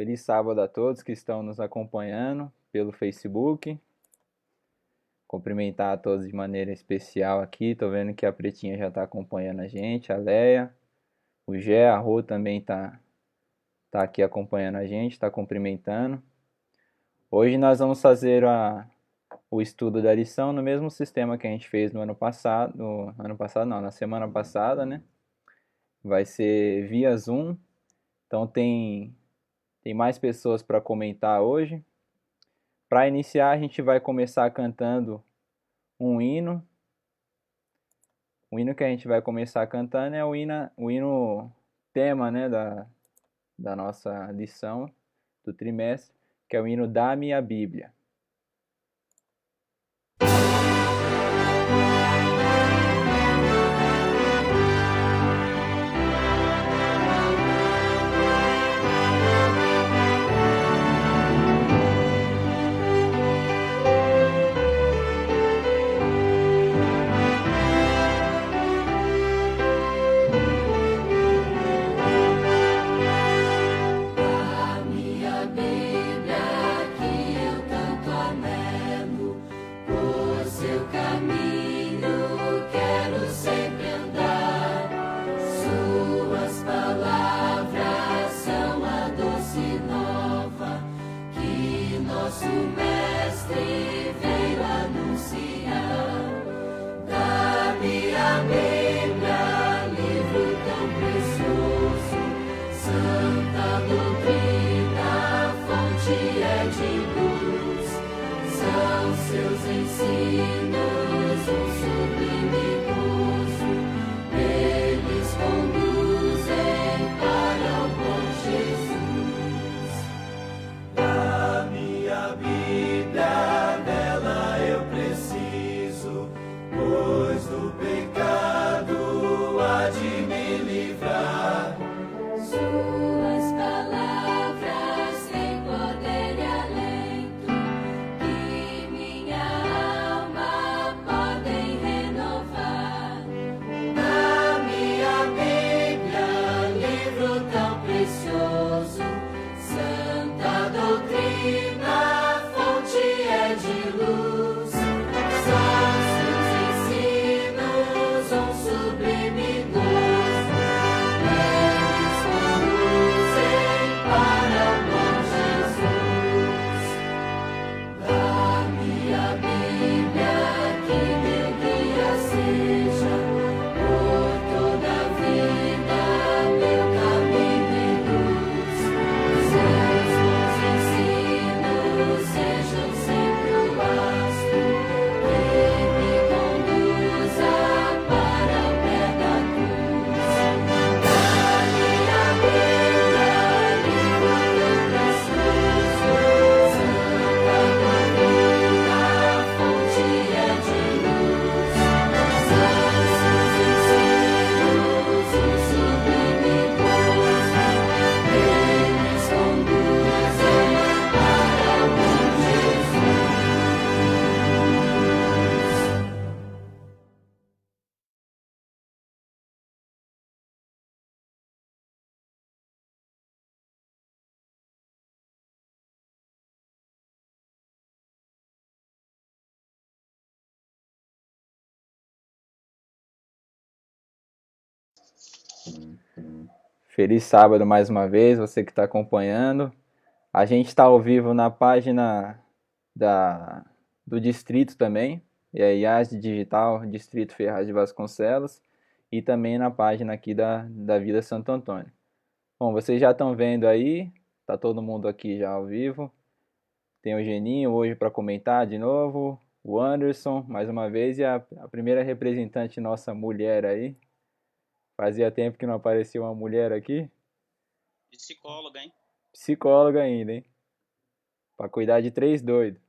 Feliz sábado a todos que estão nos acompanhando pelo Facebook. Cumprimentar a todos de maneira especial aqui. Tô vendo que a Pretinha já está acompanhando a gente, a Leia, o Gé, a Rô também tá aqui acompanhando a gente, está cumprimentando. Hoje nós vamos fazer o estudo da lição no mesmo sistema que a gente fez no ano passado, na semana passada, né? Vai ser via Zoom. Então tem mais pessoas para comentar hoje. Para iniciar, a gente vai começar cantando um hino. O hino que a gente vai começar cantando é o hino tema, né, da nossa lição do trimestre, que é o hino Dá-me a Bíblia. Feliz sábado mais uma vez, você que está acompanhando. A gente está ao vivo na página do Distrito também, é IAS Digital, Distrito Ferraz de Vasconcelos, e também na página aqui da Vida Santo Antônio. Bom, vocês já estão vendo aí, tá todo mundo aqui já ao vivo. Tem o Geninho hoje para comentar de novo, o Anderson mais uma vez, e a primeira representante nossa mulher aí. Fazia tempo que não aparecia uma mulher aqui. Psicóloga, hein? Psicóloga ainda, hein? Pra cuidar de 3 doidos.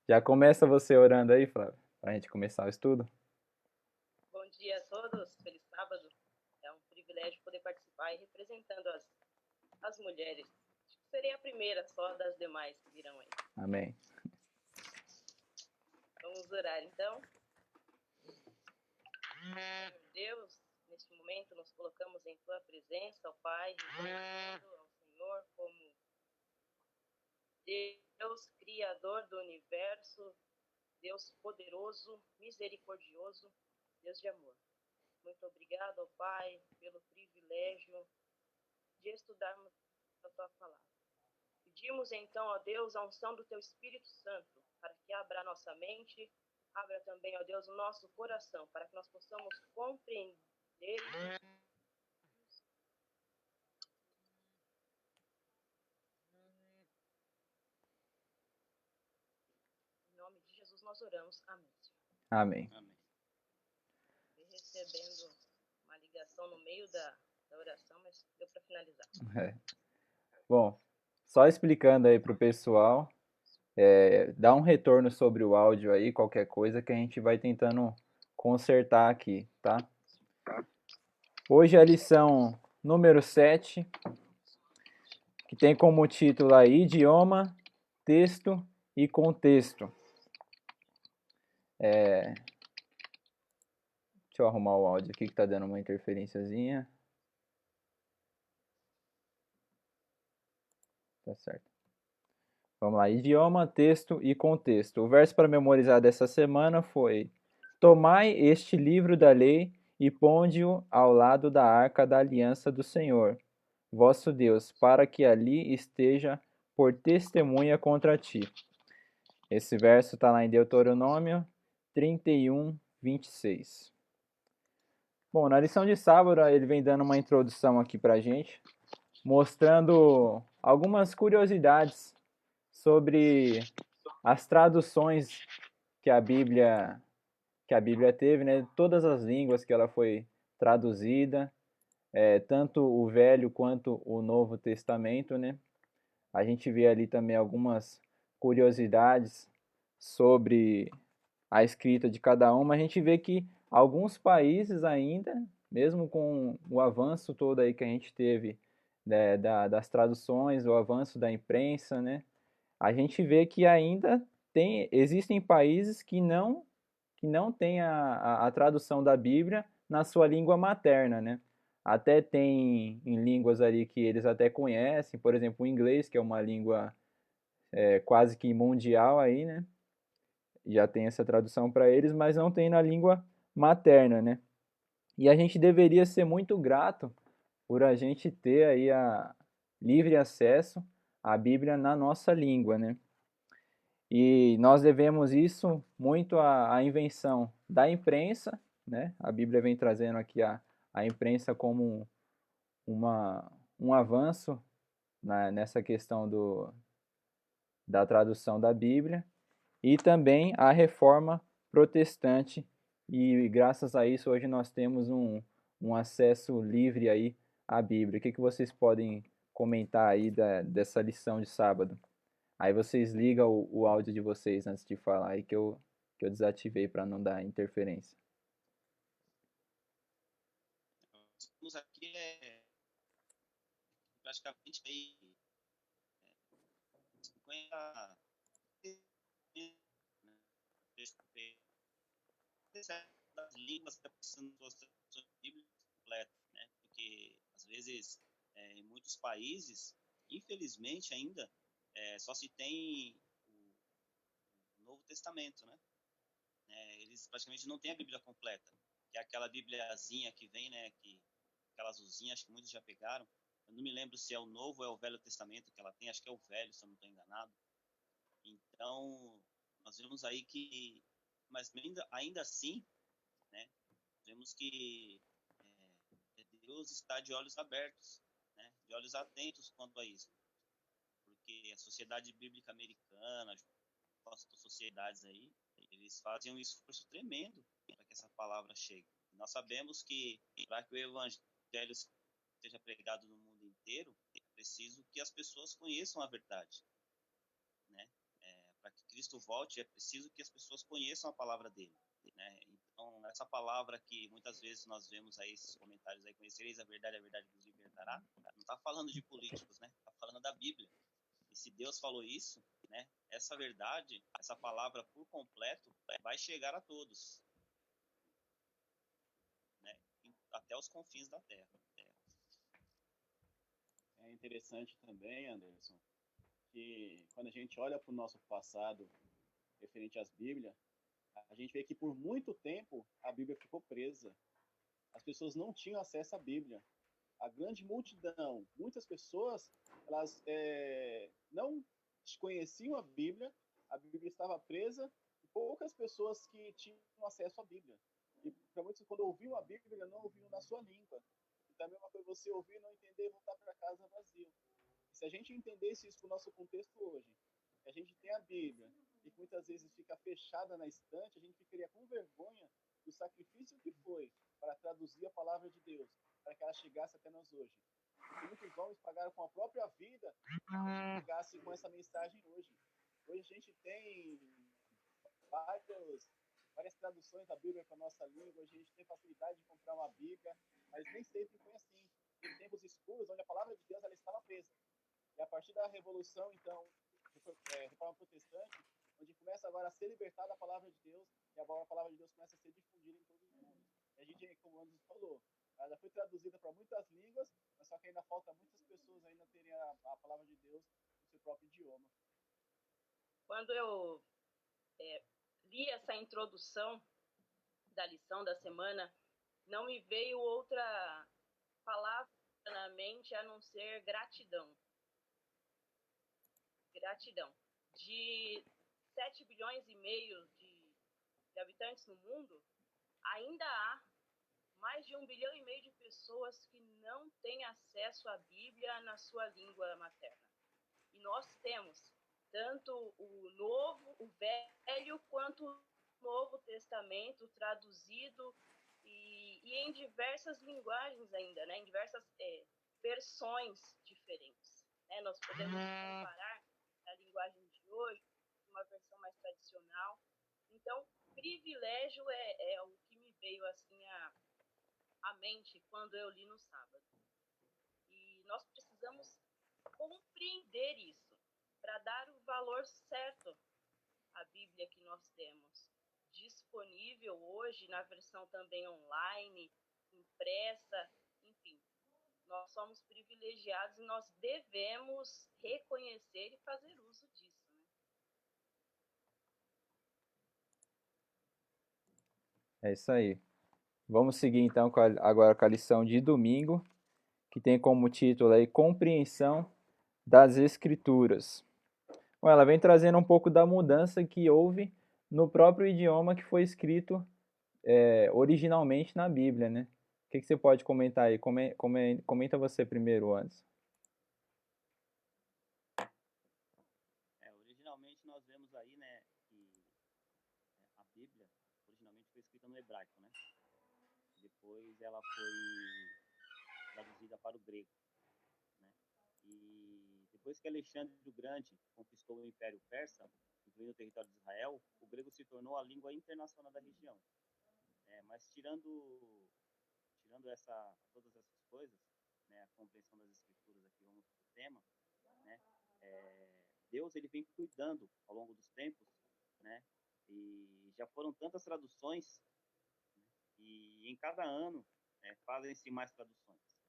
Já começa você orando aí, Flávio, pra gente começar o estudo. Bom dia a todos, feliz sábado. É um privilégio poder participar e representando as mulheres. Acho que serei a primeira só das demais que virão aí. Amém. Vamos orar então. Deus, neste momento nos colocamos em tua presença, ó Pai, reconhecendo ao Senhor como Deus, Criador do universo, Deus poderoso, misericordioso, Deus de amor. Muito obrigado, ó Pai, pelo privilégio de estudarmos a tua palavra. Pedimos então, ó Deus, a unção do teu Espírito Santo, para que abra a nossa mente, abra também, ó Deus, o nosso coração, para que nós possamos compreender em nome de Jesus nós oramos. Amém. Amém. Amém. Recebendo uma ligação no meio da oração, mas deu para finalizar. Bom, só explicando aí pro pessoal, dá um retorno sobre o áudio aí, qualquer coisa que a gente vai tentando consertar aqui, tá? Hoje é a lição número 7, que tem como título aí idioma, texto e contexto. Deixa eu arrumar o áudio aqui que tá dando uma interferenciazinha. Tá certo. Vamos lá, idioma, texto e contexto. O verso para memorizar dessa semana foi: Tomai este livro da lei e ponde-o ao lado da arca da aliança do Senhor, vosso Deus, para que ali esteja por testemunha contra ti. Esse verso está lá em Deuteronômio 31, 26. Bom, na lição de sábado ele vem dando uma introdução aqui para a gente, mostrando algumas curiosidades sobre as traduções que a Bíblia teve, né? Todas as línguas que ela foi traduzida, tanto o Velho quanto o Novo Testamento, né? A gente vê ali também algumas curiosidades sobre a escrita de cada uma. A gente vê que alguns países ainda, mesmo com o avanço todo aí que a gente teve, né, das traduções, o avanço da imprensa, né? A gente vê que ainda existem países que não têm a tradução da Bíblia na sua língua materna, né? Até tem em línguas ali que eles até conhecem, por exemplo, o inglês, que é uma língua quase que mundial aí, né? Já tem essa tradução para eles, mas não tem na língua materna, né? E a gente deveria ser muito grato por a gente ter aí a livre acesso à Bíblia na nossa língua, né? E nós devemos isso muito à invenção da imprensa, né? A Bíblia vem trazendo aqui a imprensa como um avanço nessa questão da tradução da Bíblia, e também a reforma protestante, e graças a isso hoje nós temos um acesso livre aí à Bíblia. O que vocês podem comentar aí dessa lição de sábado? Aí vocês ligam o áudio de vocês antes de falar aí que eu desativei para não dar interferência. Estamos aqui praticamente aí 50 das línguas que precisam de suas traduções bíblicas completas, né? Porque às vezes em muitos países, infelizmente ainda, só se tem o Novo Testamento, né? Eles praticamente não têm a Bíblia completa, que é aquela Bíbliazinha que vem, né? Aquela azulzinha, acho que muitos já pegaram. Eu não me lembro se é o Novo ou é o Velho Testamento que ela tem, acho que é o Velho, se eu não estou enganado. Então, nós vemos aí que, mas ainda assim, né? Vemos que Deus está de olhos abertos, né? De olhos atentos quanto a isso. Porque a Sociedade Bíblica Americana, outras sociedades aí, eles fazem um esforço tremendo para que essa palavra chegue. Nós sabemos que para que o evangelho seja pregado no mundo inteiro, é preciso que as pessoas conheçam a verdade, né? Para que Cristo volte, é preciso que as pessoas conheçam a palavra dele, né? Então, essa palavra que muitas vezes nós vemos aí, esses comentários aí, conhecereis a verdade vos libertará, não está falando de políticos, né? Está falando da Bíblia. E se Deus falou isso, né? Essa verdade, essa palavra por completo, vai chegar a todos, né? Até até os confins da terra. É interessante também, Anderson, que quando a gente olha para o nosso passado referente às Bíblias, a gente vê que por muito tempo a Bíblia ficou presa. As pessoas não tinham acesso à Bíblia. A grande multidão, muitas pessoas, elas não conheciam a Bíblia estava presa, e poucas pessoas que tinham acesso à Bíblia. E para muitos, quando ouviam a Bíblia, não ouviam na sua língua. E também uma coisa, você ouvir, não entender e voltar para casa vazio. E se a gente entendesse isso para o nosso contexto hoje, que a gente tem a Bíblia, e que muitas vezes fica fechada na estante, a gente ficaria com vergonha do sacrifício que foi para traduzir a palavra de Deus, para que ela chegasse até nós hoje. Porque muitos homens pagaram com a própria vida para que chegasse com essa mensagem hoje. Hoje a gente tem várias traduções da Bíblia para a nossa língua, hoje a gente tem facilidade de comprar uma Bíblia, mas nem sempre foi assim. Em tempos escuros, onde a palavra de Deus ela estava presa. E a partir da Revolução, então, Reforma Protestante, onde começa agora a ser libertada a palavra de Deus, e a palavra de Deus começa a ser difundida em todo o mundo. E a gente, como o Anderson falou, ela já foi traduzida para muitas línguas, mas só que ainda falta muitas pessoas ainda terem a palavra de Deus no seu próprio idioma. Quando eu li essa introdução da lição da semana, não me veio outra palavra na mente a não ser gratidão. Gratidão. De 7 bilhões e meio de habitantes no mundo, ainda há mais de 1,5 bilhão de pessoas que não têm acesso à Bíblia na sua língua materna. E nós temos tanto o Velho quanto o Novo Testamento traduzido e em diversas linguagens ainda, né? Em diversas versões diferentes. Né? Nós podemos comparar a linguagem de hoje com uma versão mais tradicional. Então, privilégio é o que me veio assim à mente quando eu li no sábado. E nós precisamos compreender isso para dar o valor certo à Bíblia que nós temos. Disponível hoje na versão também online, impressa, enfim. Nós somos privilegiados e nós devemos reconhecer e fazer uso disso. Né? É isso aí. Vamos seguir então agora com a lição de domingo, que tem como título aí Compreensão das Escrituras. Bom, ela vem trazendo um pouco da mudança que houve no próprio idioma que foi escrito originalmente na Bíblia, né? O que você pode comentar aí? Comenta você primeiro, antes. Originalmente nós vemos aí, né, que a Bíblia originalmente foi escrita no hebraico, né? Depois ela foi traduzida para o grego, né? E depois que Alexandre o Grande conquistou o Império Persa, incluindo o território de Israel, o grego se tornou a língua internacional da região. Mas tirando todas essas coisas, né, a compreensão das escrituras aqui, vamos para o tema, né? Deus ele vem cuidando ao longo dos tempos, né? E já foram tantas traduções, né? E em cada ano fazem-se mais traduções.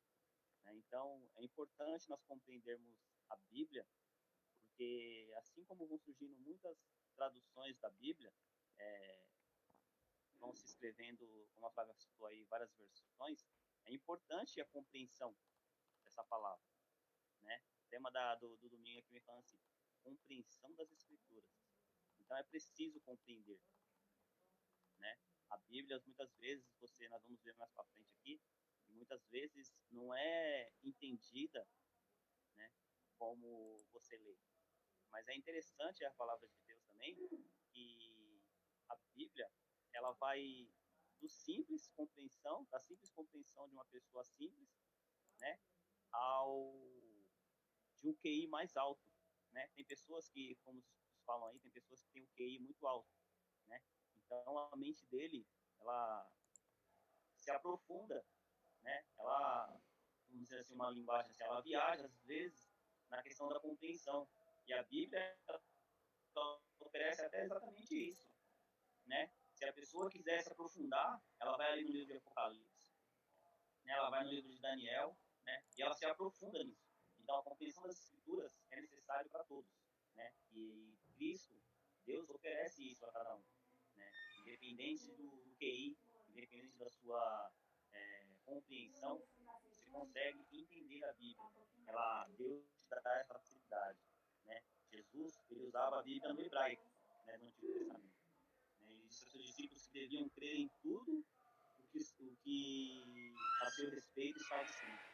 Né? Então é importante nós compreendermos a Bíblia, porque assim como vão surgindo muitas traduções da Bíblia, vão se escrevendo, como a Flávia citou aí, várias versões, é importante a compreensão dessa palavra, né? O tema do domingo aqui me falando assim, compreensão das Escrituras. Então é preciso compreender, né? A Bíblia, muitas vezes, nós vamos ver mais para frente aqui, muitas vezes não é entendida, né, como você lê. Mas é interessante a palavra de Deus também, que a Bíblia, ela vai da simples compreensão de uma pessoa simples, né, de um QI mais alto, né? Tem pessoas que, como falam aí, tem pessoas que têm um QI muito alto, né? Então a mente dele, ela se aprofunda, né? Ela, vamos dizer assim, uma linguagem assim, ela viaja às vezes na questão da compreensão. E a Bíblia oferece até exatamente isso, né? Se a pessoa quiser se aprofundar, ela vai ali no livro de Apocalipse, né, ela vai no livro de Daniel, né, e ela se aprofunda nisso. Então, a compreensão das Escrituras é necessário para todos, né, e Cristo, Deus oferece isso a cada um, né, independente do QI, independente da sua compreensão, você consegue entender a Bíblia. Deus te dá essa facilidade, né. Jesus, ele usava a Bíblia no hebraico, né, no Antigo Testamento, né, e disse aos seus discípulos que deviam crer em tudo o que a seu respeito estava escrito,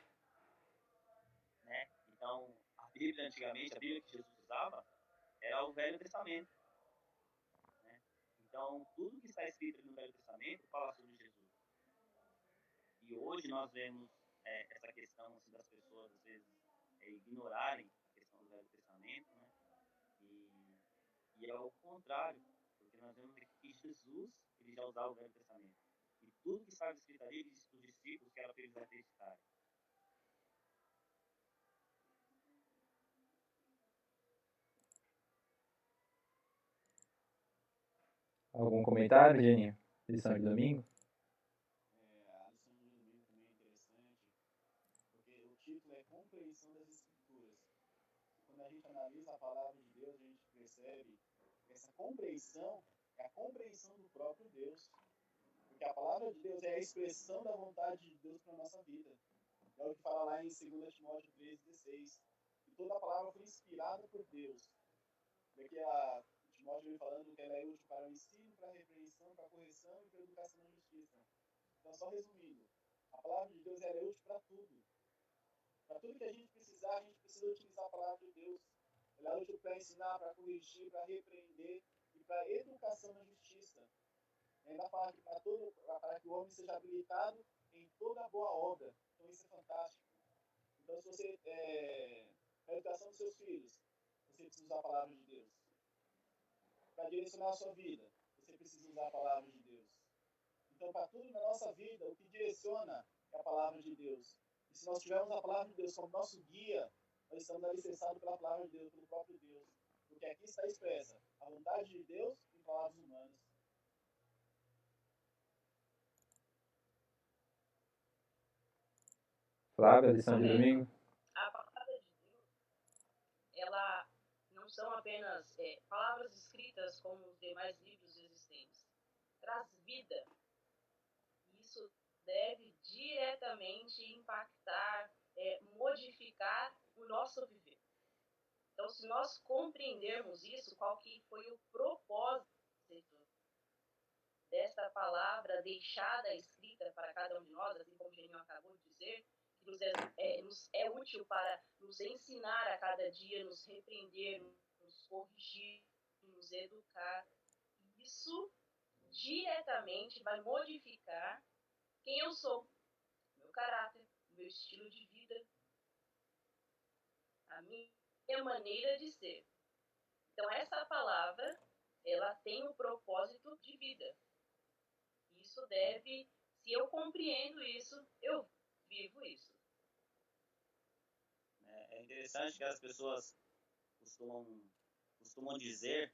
né? Então, a Bíblia antigamente, a Bíblia que Jesus usava, era o Velho Testamento, né? Então, tudo que está escrito no Velho Testamento fala sobre Jesus. E hoje nós vemos essa questão assim, das pessoas, às vezes, ignorarem a questão do Velho Testamento, né? E é o contrário, porque nós vemos aqui que Jesus, ele já usava o Velho Testamento. E tudo que estava escrito ali, ele disse para os discípulos que era para eles acreditarem. Algum comentário, Geninho? Lição de domingo? A lição de domingo também é interessante, porque o título é Compreensão das Escrituras. E quando a gente analisa a palavra de Deus, a gente percebe que essa compreensão é a compreensão do próprio Deus. Porque a palavra de Deus é a expressão da vontade de Deus para a nossa vida. É o que fala lá em 2 Timóteo 3,16. Que toda a palavra foi inspirada por Deus. Daqui a Timóteo vem falando que ela é útil para o ensino, para a repreensão, para a correção e para a educação na justiça. Então, só resumindo, a palavra de Deus é útil para tudo. Para tudo que a gente precisar, a gente precisa utilizar a palavra de Deus. Ela é útil para ensinar, para corrigir, para repreender e para a educação na justiça. E ainda fala que para que o homem seja habilitado em toda boa obra. Então, isso é fantástico. Então, se você, para a educação dos seus filhos, você precisa usar a palavra de Deus. Para direcionar a sua vida, você precisa usar a palavra de Deus. Então, para tudo na nossa vida, o que direciona é a palavra de Deus. E se nós tivermos a palavra de Deus como nosso guia, nós estamos alicerçados pela palavra de Deus, pelo próprio Deus. Porque aqui está expressa a vontade de Deus em palavras humanas. Flávia, lição de domingo? A palavra de Deus, ela não são apenas palavras escritas como os demais livros existentes. Traz vida. Isso deve diretamente impactar, modificar o nosso viver. Então, se nós compreendermos isso, qual que foi o propósito desta palavra deixada escrita para cada um de nós, assim como o Geninho acabou de dizer, que nos é útil para nos ensinar a cada dia, nos repreender, nos corrigir, nos educar. Isso diretamente vai modificar quem eu sou, meu caráter, meu estilo de vida, a minha maneira de ser. Então, essa palavra, ela tem um propósito de vida. Isso deve, se eu compreendo isso, eu vivo isso. É interessante que as pessoas costumam dizer,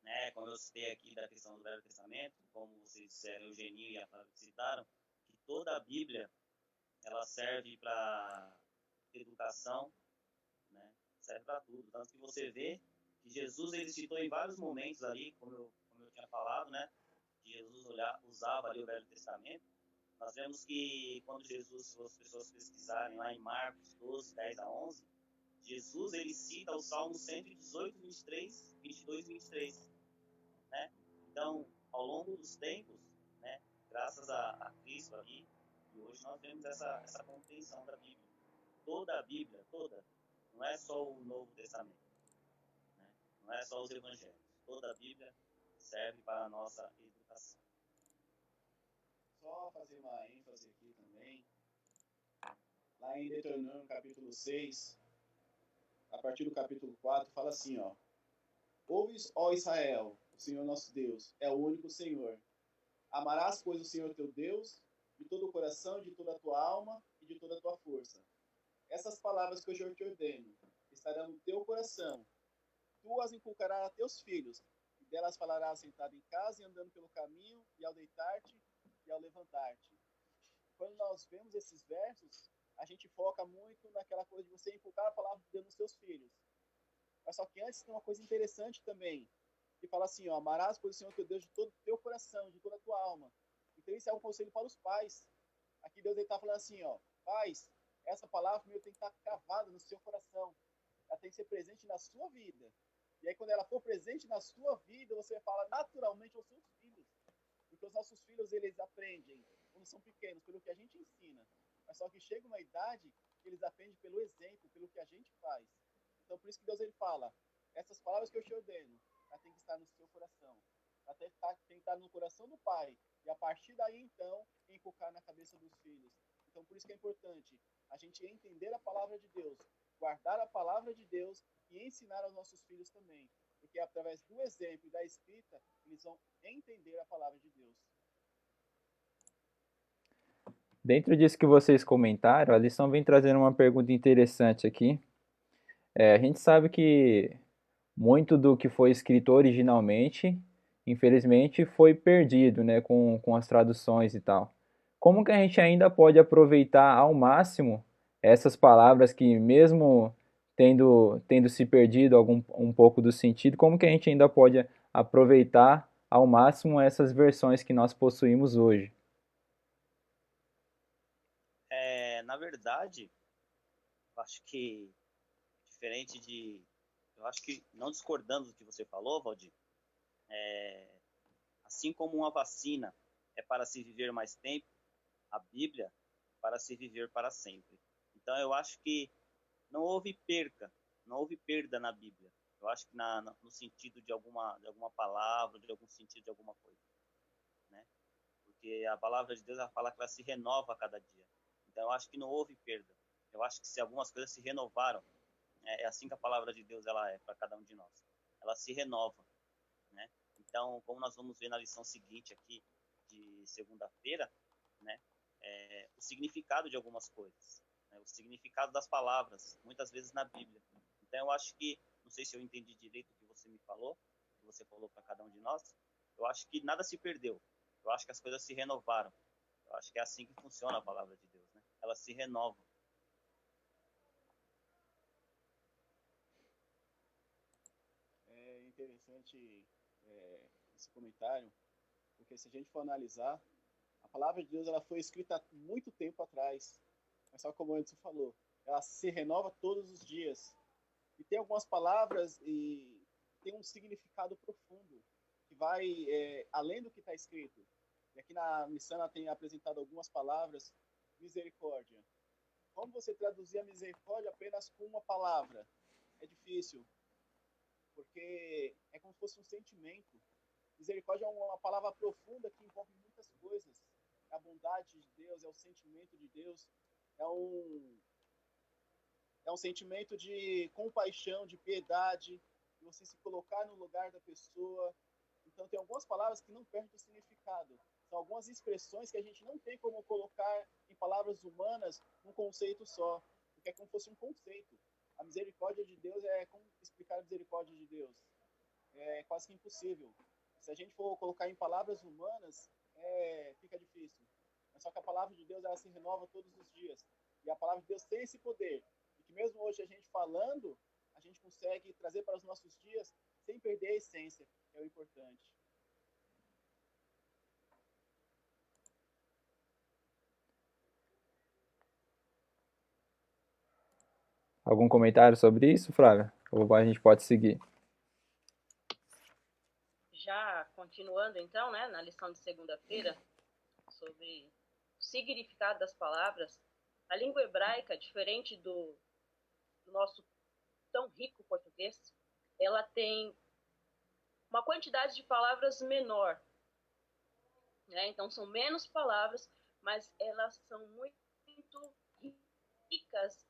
né, como eu citei aqui da questão do Velho Testamento, como vocês disseram, o Geninho e a Flávia citaram, que toda a Bíblia ela serve para educação, né, serve para tudo. Tanto que você vê que Jesus ele citou em vários momentos ali, como eu tinha falado, né, que Jesus usava ali o Velho Testamento. Nós vemos que quando Jesus, se as pessoas pesquisarem lá em Marcos 12, 10 a 11, Jesus ele cita o Salmo 118, 23, 22 e 23, né? Então, ao longo dos tempos, né, graças a Cristo ali, e hoje nós vemos essa compreensão da Bíblia. Toda a Bíblia, toda, não é só o Novo Testamento, né? Não é só os Evangelhos. Toda a Bíblia serve para a nossa educação. Só fazer uma ênfase aqui também. Lá em Deuteronômio capítulo 6, a partir do capítulo 4, fala assim, ó. Ouves, ó Israel, o Senhor nosso Deus, é o único Senhor. Amarás, pois, o Senhor teu Deus, de todo o coração, de toda a tua alma e de toda a tua força. Essas palavras que hoje eu te ordeno estarão no teu coração. Tu as inculcarás a teus filhos, e delas falarás sentado em casa e andando pelo caminho, e ao deitar-te e ao levantar-te. quando nós vemos esses versos, a gente foca muito naquela coisa de você inculcar a palavra de Deus nos seus filhos. Mas só que antes tem uma coisa interessante também, que fala assim, ó, amarás, pois, o Senhor teu Deus de todo o teu coração, de toda a tua alma. Então isso é um conselho para os pais. Aqui Deus está falando assim, ó, pais, essa palavra primeiro tem que estar cravada no seu coração. Ela tem que ser presente na sua vida. E aí quando ela for presente na sua vida, você fala naturalmente aos seus filhos. Porque os nossos filhos, eles aprendem, quando são pequenos, pelo que a gente ensina. Mas só que chega uma idade que eles aprendem pelo exemplo, pelo que a gente faz. Então por isso que Deus ele fala, essas palavras que eu te ordeno, ela tem que estar no seu coração. Ela tem que estar no coração do pai. E a partir daí, então, inculcar na cabeça dos filhos. Então por isso que é importante a gente entender a palavra de Deus, guardar a palavra de Deus e ensinar aos nossos filhos também. Porque através do exemplo e da escrita, eles vão entender a palavra de Deus. Dentro disso que vocês comentaram, a lição vem trazendo uma pergunta interessante aqui. A gente sabe que muito do que foi escrito originalmente, infelizmente, foi perdido, né, com as traduções e tal. Como que a gente ainda pode aproveitar ao máximo essas palavras que, mesmo tendo se perdido um pouco do sentido, como que a gente ainda pode aproveitar ao máximo essas versões que nós possuímos hoje? Na verdade, eu acho que, diferente de... Eu acho que, não discordando do que você falou, Valdir, assim como uma vacina é para se viver mais tempo, a Bíblia é para se viver para sempre. Então, eu acho que não houve perda na Bíblia. Eu acho que no sentido de alguma palavra, de algum sentido de alguma coisa, né? Porque a palavra de Deus, ela fala que ela se renova a cada dia. Então, eu acho que não houve perda. Eu acho que se algumas coisas se renovaram, é assim que a palavra de Deus ela é para cada um de nós. Ela se renova, né? Então, como nós vamos ver na lição seguinte aqui, de segunda-feira, né? O significado de algumas coisas, né? O significado das palavras, muitas vezes na Bíblia. Então, eu acho que, não sei se eu entendi direito o que você me falou, o que você falou para cada um de nós, eu acho que nada se perdeu. Eu acho que as coisas se renovaram. Eu acho que é assim que funciona a palavra de Deus, né? Ela se renova. É interessante esse comentário, porque se a gente for analisar, a palavra de Deus ela foi escrita há muito tempo atrás, mas só como antes falou, ela se renova todos os dias. E tem algumas palavras e tem um significado profundo, que vai além do que está escrito. E aqui na missão ela tem apresentado algumas palavras, misericórdia. Como você traduzir a misericórdia apenas com uma palavra? É difícil, porque é como se fosse um sentimento. Misericórdia é uma palavra profunda que envolve muitas coisas. É a bondade de Deus, é o sentimento de Deus, é um sentimento de compaixão, de piedade, de você se colocar no lugar da pessoa. Então tem algumas palavras que não perdem o significado. São algumas expressões que a gente não tem como colocar em palavras humanas num conceito só, porque é como se fosse um conceito. A misericórdia de Deus como explicar a misericórdia de Deus? É quase que impossível. Se a gente for colocar em palavras humanas, fica difícil. Mas só que a palavra de Deus ela se renova todos os dias. E a palavra de Deus tem esse poder. E que mesmo hoje a gente falando, a gente consegue trazer para os nossos dias sem perder a essência, que é o importante. Algum comentário sobre isso, Flávia? Ou a gente pode seguir? Já continuando então, né, na lição de segunda-feira, sobre o significado das palavras, a língua hebraica, diferente do nosso tão rico português, ela tem uma quantidade de palavras menor, né? Então são menos palavras, mas elas são muito ricas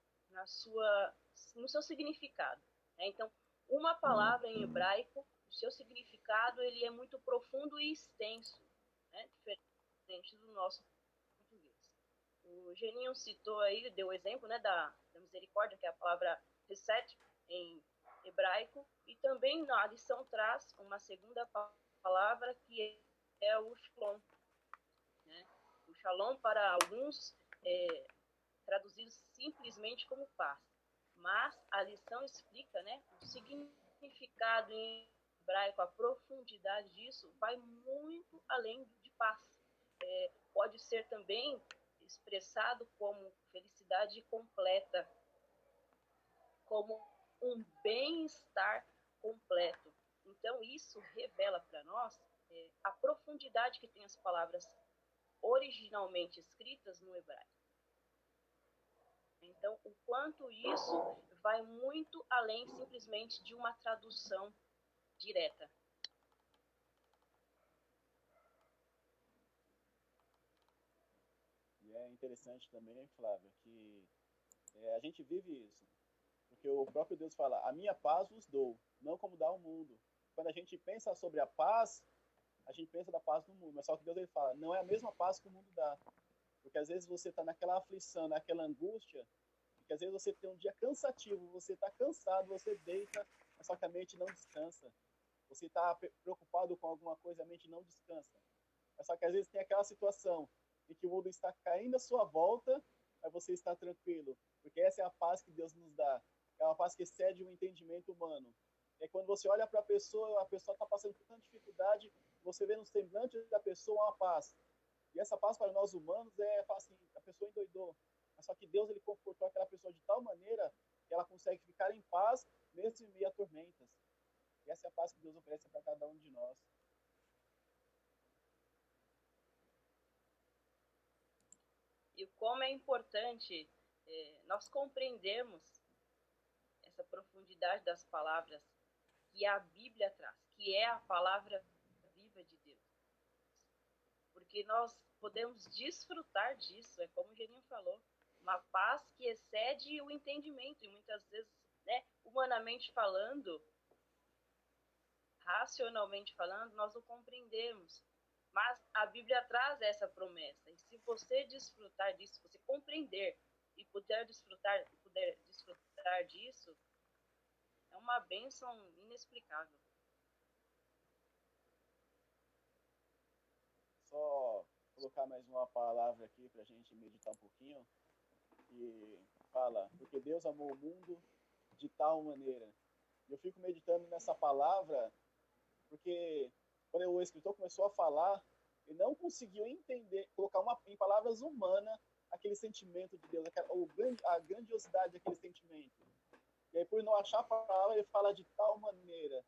no seu significado, né? Então, uma palavra em hebraico, o seu significado ele é muito profundo e extenso, né? Diferente do nosso português. O Geninho citou aí, deu o exemplo, né, da misericórdia, que é a palavra reset em hebraico, e também na lição traz uma segunda palavra que é o shalom, né? O Shalom para alguns traduzido simplesmente como paz. Mas a lição explica, né, o significado em hebraico, a profundidade disso vai muito além de paz. Pode ser também expressado como felicidade completa, como um bem-estar completo. Então, isso revela para nós a profundidade que tem as palavras originalmente escritas no hebraico. Então, o quanto isso vai muito além simplesmente de uma tradução direta. E é interessante também, Flávia, que a gente vive isso. Porque o próprio Deus fala, a minha paz vos dou, não como dá o mundo. Quando a gente pensa sobre a paz, a gente pensa da paz do mundo. Mas só que Deus ele fala, não é a mesma paz que o mundo dá. Porque às vezes você está naquela aflição, naquela angústia, porque às vezes você tem um dia cansativo, você está cansado, você deita, mas só que a mente não descansa. Você está preocupado com alguma coisa, a mente não descansa. Mas só que às vezes tem aquela situação em que o mundo está caindo à sua volta, mas você está tranquilo. Porque essa é a paz que Deus nos dá. É uma paz que excede o entendimento humano. É quando você olha para a pessoa está passando por tanta dificuldade, você vê no semblante da pessoa uma paz. E essa paz para nós humanos assim, a pessoa endoidou. Mas só que Deus ele confortou aquela pessoa de tal maneira que ela consegue ficar em paz mesmo em meio a tormentas. E essa é a paz que Deus oferece para cada um de nós. E como é importante nós compreendermos essa profundidade das palavras que a Bíblia traz, que é a palavra viva de Deus. Porque nós podemos desfrutar disso, é como o Geninho falou, uma paz que excede o entendimento, e muitas vezes, né, humanamente falando, racionalmente falando, nós não compreendemos. Mas a Bíblia traz essa promessa, e se você desfrutar disso, se você compreender e puder desfrutar disso, é uma bênção inexplicável. Só colocar mais uma palavra aqui para a gente meditar um pouquinho, que fala, porque Deus amou o mundo de tal maneira. Eu fico meditando nessa palavra, porque quando o escritor começou a falar, ele não conseguiu entender, colocar em palavras humanas aquele sentimento de Deus, a grandiosidade daquele sentimento. E aí, por não achar a palavra, ele fala de tal maneira.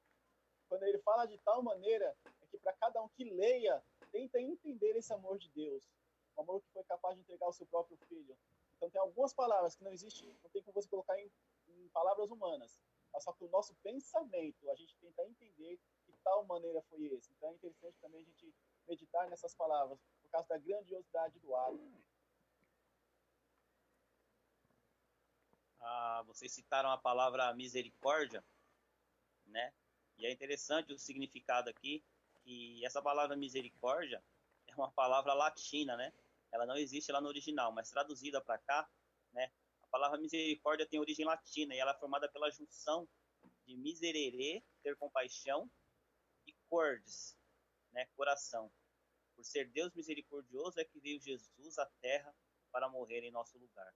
Quando ele fala de tal maneira, é que para cada um que leia, tenta entender esse amor de Deus. Um amor que foi capaz de entregar o seu próprio filho. Então tem algumas palavras que não existe, não tem como você colocar em palavras humanas. Mas só que o nosso pensamento, a gente tenta entender de tal maneira foi esse. Então é interessante também a gente meditar nessas palavras, por causa da grandiosidade do ato. Vocês citaram a palavra misericórdia, né? E é interessante o significado aqui, que essa palavra misericórdia é uma palavra latina, né? Ela não existe lá no original, mas traduzida para cá, né? A palavra misericórdia tem origem latina e ela é formada pela junção de miserere, ter compaixão, e cordes, né? Coração. Por ser Deus misericordioso é que veio Jesus à terra para morrer em nosso lugar,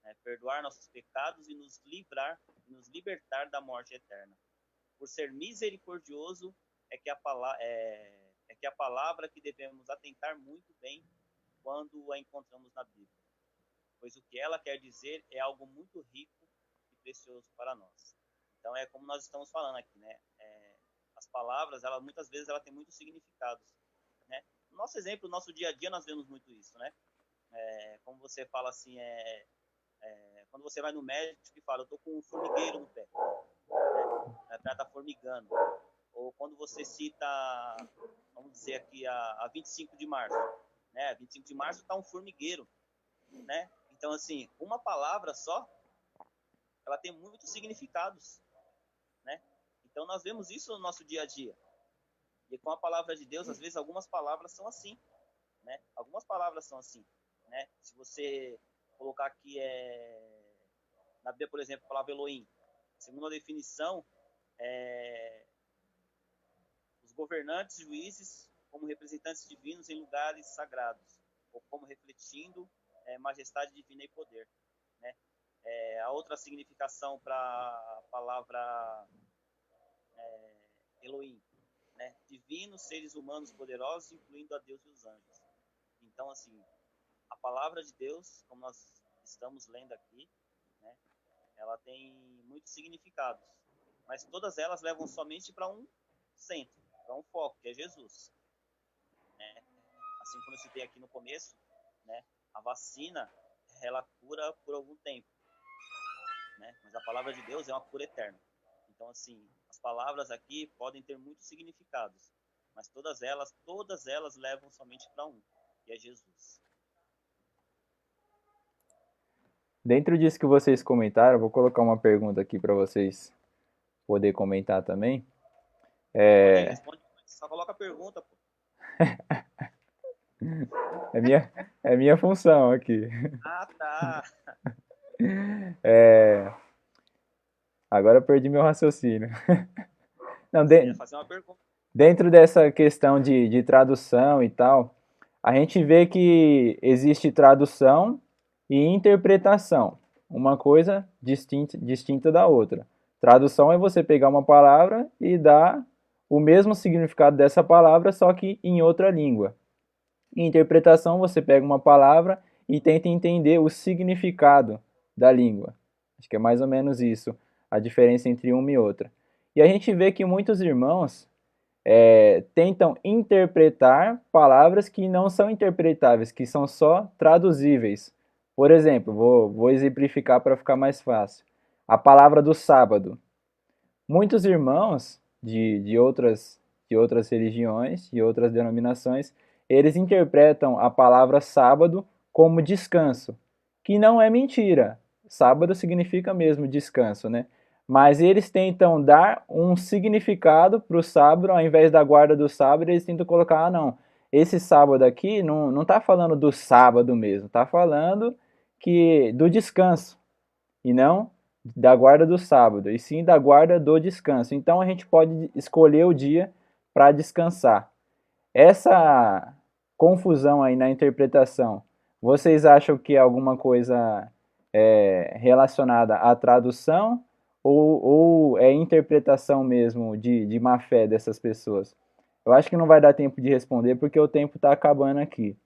né? Perdoar nossos pecados e nos libertar da morte eterna. Por ser misericordioso é que a palavra que devemos atentar muito bem quando a encontramos na Bíblia, pois o que ela quer dizer é algo muito rico e precioso para nós. Então é como nós estamos falando aqui, né? As palavras, muitas vezes ela tem muitos significados, né? No nosso exemplo, no nosso dia a dia nós vemos muito isso, né? Como você fala assim, quando você vai no médico e fala, eu tô com um formigueiro no pé, né? A perna tá formigando. Ou quando você cita, vamos dizer aqui, a 25 de março, né? 25 de março tá um formigueiro, né? Então, assim, uma palavra só, ela tem muitos significados, né? Então, nós vemos isso no nosso dia a dia. E com a palavra de Deus, às vezes, algumas palavras são assim, né? Algumas palavras são assim, né? Se você colocar aqui, na Bíblia, por exemplo, a palavra Elohim, segundo a definição, os governantes, juízes, como representantes divinos em lugares sagrados. ou como refletindo majestade divina e poder, né? A outra significação para a palavra Elohim, né? Divinos seres humanos poderosos, incluindo a Deus e os anjos. Então, assim, a palavra de Deus, como nós estamos lendo aqui, né? Ela tem muitos significados, mas todas elas levam somente para um centro, para um foco, que é Jesus, né? Assim como eu citei aqui no começo, né? A vacina, ela cura por algum tempo, né? Mas a palavra de Deus é uma cura eterna. Então, assim, as palavras aqui podem ter muitos significados, mas todas elas levam somente para um, que é Jesus. Dentro disso que vocês comentaram, eu vou colocar uma pergunta aqui para vocês poder comentar também. Responde, só coloca a pergunta, pô. É minha função aqui. Ah, tá. Agora eu perdi meu raciocínio. Não, Você ia fazer uma pergunta. dentro dessa questão de tradução e tal, a gente vê que existe tradução e interpretação, uma coisa distinta da outra. Tradução é você pegar uma palavra e dar o mesmo significado dessa palavra, só que em outra língua. Interpretação, você pega uma palavra e tenta entender o significado da língua. Acho que é mais ou menos isso, a diferença entre uma e outra. E a gente vê que muitos irmãos tentam interpretar palavras que não são interpretáveis, que são só traduzíveis. Por exemplo, vou exemplificar para ficar mais fácil. A palavra do sábado. Muitos irmãos de outras religiões, de outras denominações, eles interpretam a palavra sábado como descanso, que não é mentira. Sábado significa mesmo descanso, né? Mas eles tentam dar um significado para o sábado, ao invés da guarda do sábado, eles tentam colocar, ah não, esse sábado aqui não está falando do sábado mesmo, está falando do descanso, e não da guarda do sábado, e sim da guarda do descanso. Então a gente pode escolher o dia para descansar. Essa confusão aí na interpretação, vocês acham que é alguma coisa relacionada à tradução ou é interpretação mesmo de má fé dessas pessoas? Eu acho que não vai dar tempo de responder porque o tempo está acabando aqui.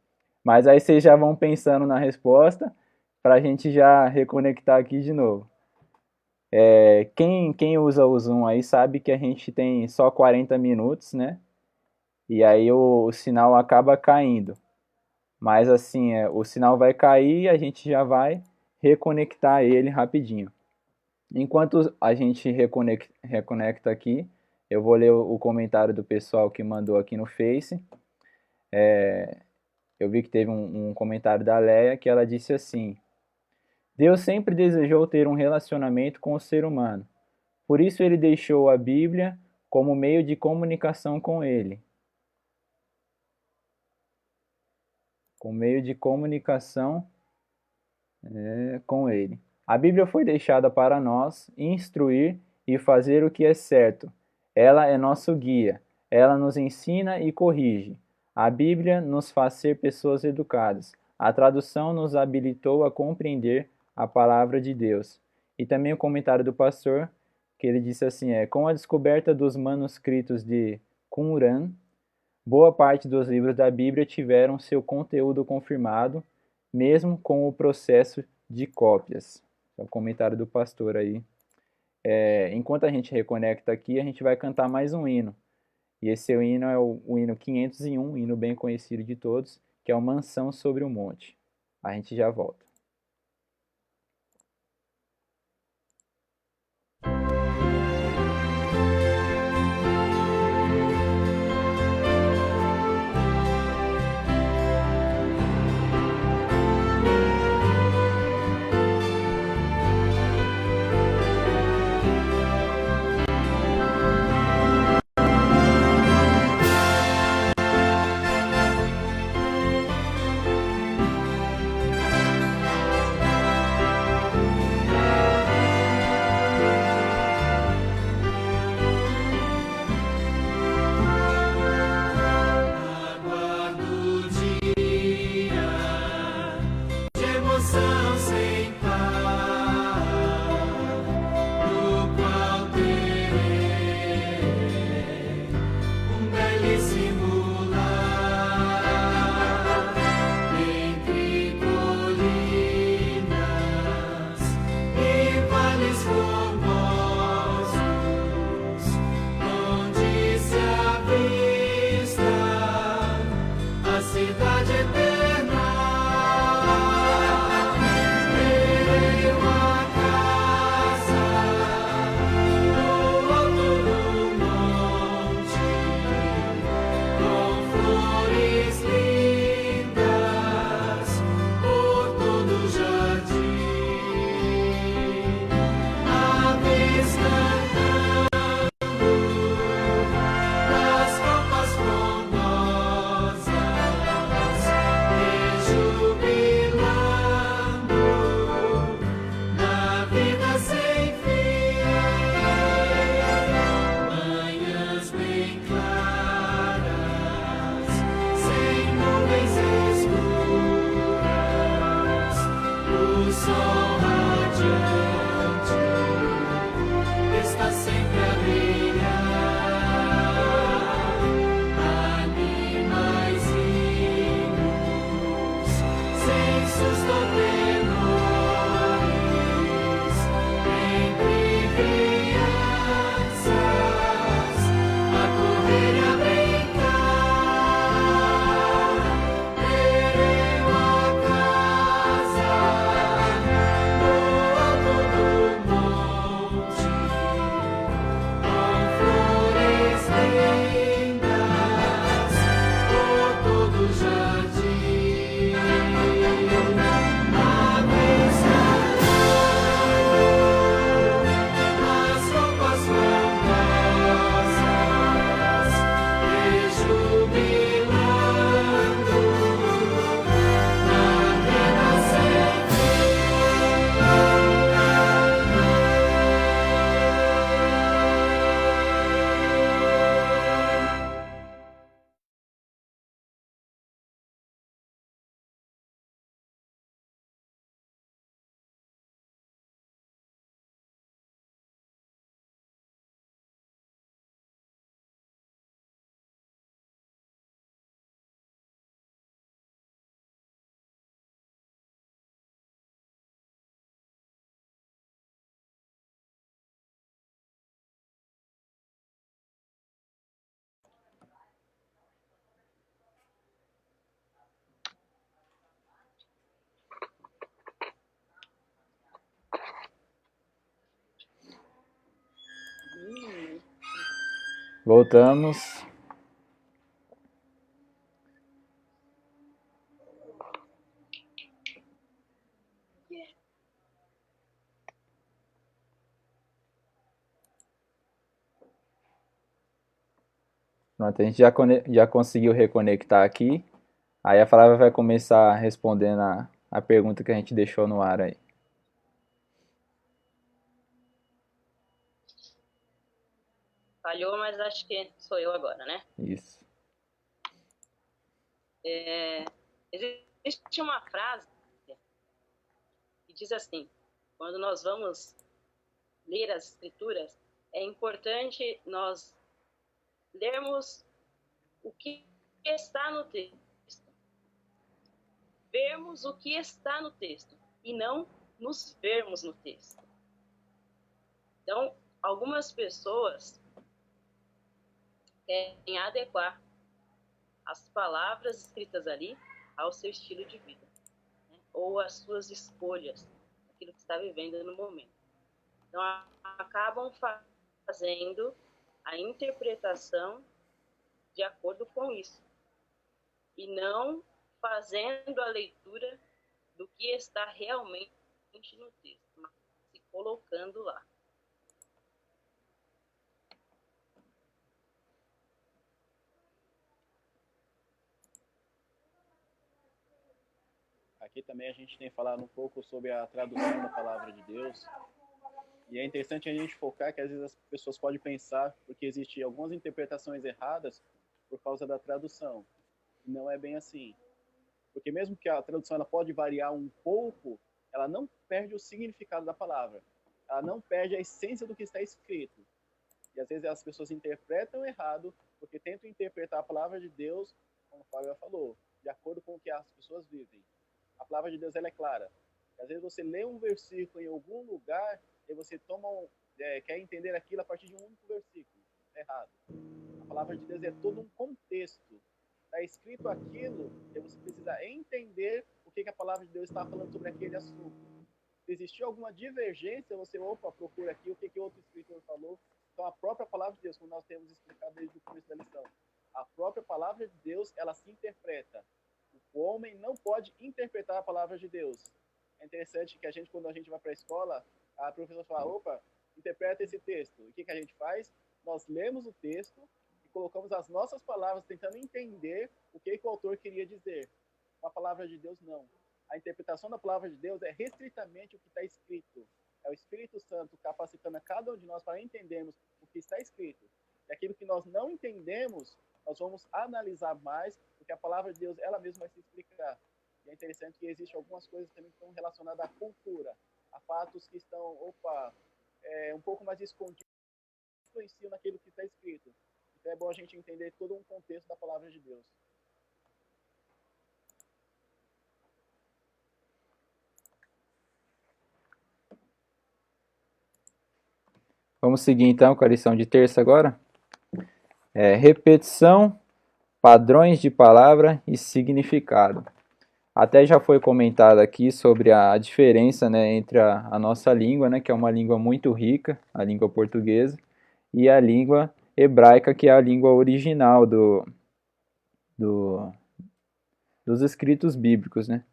Mas aí vocês já vão pensando na resposta para a gente já reconectar aqui de novo. Quem usa o Zoom aí sabe que a gente tem só 40 minutos, né? E aí o sinal acaba caindo. Mas assim, o sinal vai cair e a gente já vai reconectar ele rapidinho. Enquanto a gente reconecta aqui, eu vou ler o comentário do pessoal que mandou aqui no Face. Eu vi que teve um comentário da Leia que ela disse assim: Deus sempre desejou ter um relacionamento com o ser humano. Por isso ele deixou a Bíblia como meio de comunicação com ele. Com ele. A Bíblia foi deixada para nós instruir e fazer o que é certo. Ela é nosso guia. Ela nos ensina e corrige. A Bíblia nos faz ser pessoas educadas. A tradução nos habilitou a compreender a palavra de Deus. E também o comentário do pastor, que ele disse assim, com a descoberta dos manuscritos de Qumran, boa parte dos livros da Bíblia tiveram seu conteúdo confirmado, mesmo com o processo de cópias. É o comentário do pastor aí. Enquanto a gente reconecta aqui, a gente vai cantar mais um hino. E esse hino é o hino 501, hino bem conhecido de todos, que é o Mansão sobre o Monte. A gente já volta. Voltamos. Pronto, a gente já conseguiu reconectar aqui. Aí a Flávia vai começar respondendo a pergunta que a gente deixou no ar aí. Falhou, mas acho que sou eu agora, né? Isso. Existe uma frase que diz assim: quando nós vamos ler as escrituras, é importante nós lermos o que está no texto, vermos o que está no texto e não nos vermos no texto. Então, algumas pessoas querem adequar as palavras escritas ali ao seu estilo de vida, né? Ou às suas escolhas, aquilo que está vivendo no momento. Então, acabam fazendo a interpretação de acordo com isso e não fazendo a leitura do que está realmente no texto, mas se colocando lá. Aqui também a gente tem falado um pouco sobre a tradução da palavra de Deus. E é interessante a gente focar que às vezes as pessoas podem pensar porque existem algumas interpretações erradas por causa da tradução. E não é bem assim. Porque mesmo que a tradução ela pode variar um pouco, ela não perde o significado da palavra. Ela não perde a essência do que está escrito. E às vezes as pessoas interpretam errado porque tentam interpretar a palavra de Deus, como o Fábio falou, de acordo com o que as pessoas vivem. A palavra de Deus ela é clara. Às vezes você lê um versículo em algum lugar e você quer entender aquilo a partir de um único versículo. É errado. A palavra de Deus é todo um contexto. Está escrito aquilo e você precisa entender o que a palavra de Deus está falando sobre aquele assunto. Se existir alguma divergência, você procura aqui o que outro escritor falou. Então a própria palavra de Deus, como nós temos explicado desde o começo da lição, a própria palavra de Deus, ela se interpreta. O homem não pode interpretar a palavra de Deus. É interessante que quando a gente vai para a escola, a professora fala, interpreta esse texto. E o que a gente faz? Nós lemos o texto e colocamos as nossas palavras, tentando entender o que o autor queria dizer. Com a palavra de Deus, não. A interpretação da palavra de Deus é restritamente o que está escrito. É o Espírito Santo capacitando a cada um de nós para entendermos o que está escrito. E aquilo que nós não entendemos, nós vamos analisar mais, porque a palavra de Deus, ela mesma vai se explicar. E é interessante que existem algumas coisas também que estão relacionadas à cultura, a fatos que estão, um pouco mais escondidos, influenciam naquilo que está escrito. Então é bom a gente entender todo um contexto da palavra de Deus. Vamos seguir então com a lição de terça agora? repetição, padrões de palavra e significado. Até já foi comentado aqui sobre a diferença, né, entre a nossa língua, né, que é uma língua muito rica, a língua portuguesa, e a língua hebraica, que é a língua original do, dos escritos bíblicos, né?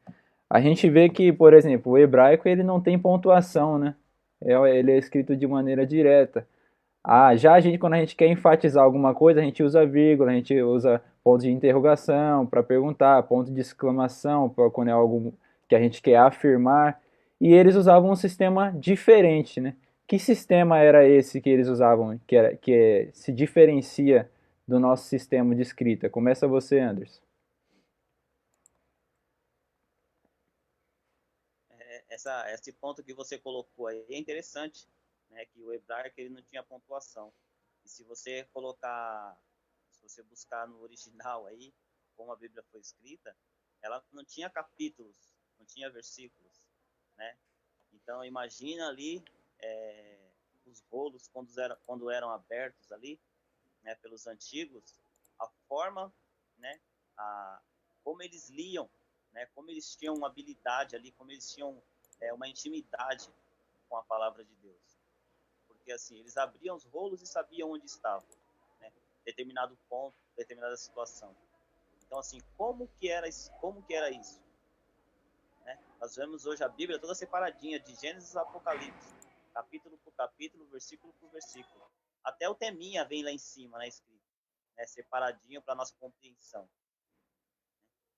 A gente vê que, por exemplo, o hebraico ele não tem pontuação, né? Ele é escrito de maneira direta. Já a gente, quando a gente quer enfatizar alguma coisa, a gente usa vírgula, a gente usa ponto de interrogação para perguntar, ponto de exclamação para quando é algo que a gente quer afirmar. E eles usavam um sistema diferente, né? Que sistema era esse que eles usavam, se diferencia do nosso sistema de escrita? Começa você, Anderson. Esse ponto que você colocou aí é interessante, né? Que o hebraico ele não tinha pontuação. E se você buscar no original aí, como a Bíblia foi escrita, ela não tinha capítulos, não tinha versículos, né? Então imagina ali os rolos quando eram abertos ali, né, pelos antigos, a forma, né, como eles liam, né, como eles tinham uma habilidade ali, como eles tinham uma intimidade com a palavra de Deus. Porque assim, eles abriam os rolos e sabiam onde estavam, né, determinado ponto, determinada situação. Então assim, como que era isso? Né? Nós vemos hoje a Bíblia toda separadinha, de Gênesis a Apocalipse, capítulo por capítulo, versículo por versículo. Até o teminha vem lá em cima, né, escrito, né, separadinho para nossa compreensão.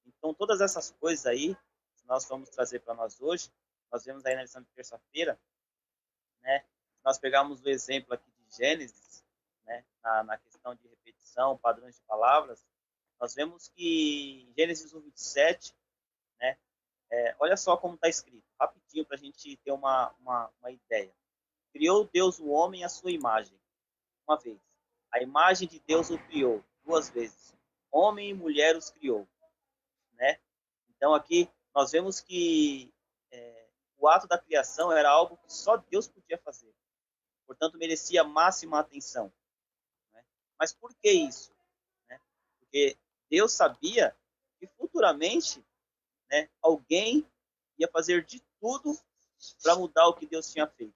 Então, todas essas coisas aí, que nós vamos trazer para nós hoje, nós vemos aí na lição de terça-feira, né, se nós pegarmos o exemplo aqui de Gênesis, né, na questão de repetição, padrões de palavras, nós vemos que em Gênesis 1:27, né, olha só como está escrito, rapidinho para a gente ter uma ideia. Criou Deus o homem à sua imagem, uma vez. A imagem de Deus o criou, duas vezes. Homem e mulher os criou, né? Então aqui nós vemos que o ato da criação era algo que só Deus podia fazer. Portanto, merecia máxima atenção, né? Mas por que isso? Né? Porque Deus sabia que futuramente, né, alguém ia fazer de tudo para mudar o que Deus tinha feito.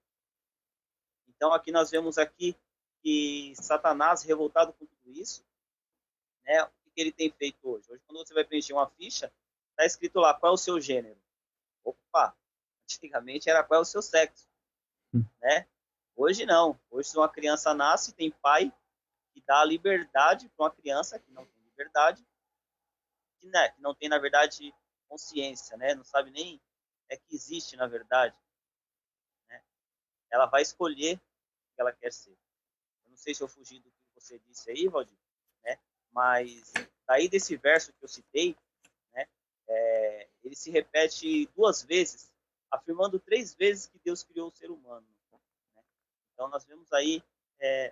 Então aqui nós vemos aqui que Satanás, revoltado com tudo isso, né, o que ele tem feito hoje? Hoje, quando você vai preencher uma ficha, está escrito lá qual é o seu gênero. Opa, antigamente era qual é o seu sexo, né? Hoje não. Hoje, se uma criança nasce, tem pai que dá a liberdade para uma criança que não tem liberdade, que não tem, na verdade, consciência, né? Não sabe nem que existe, na verdade. Né? Ela vai escolher o que ela quer ser. Eu não sei se eu fugi do que você disse aí, Valdir, né? Mas daí desse verso que eu citei, né? Ele se repete duas vezes, afirmando 3 vezes que Deus criou o ser humano. Né? Então nós vemos aí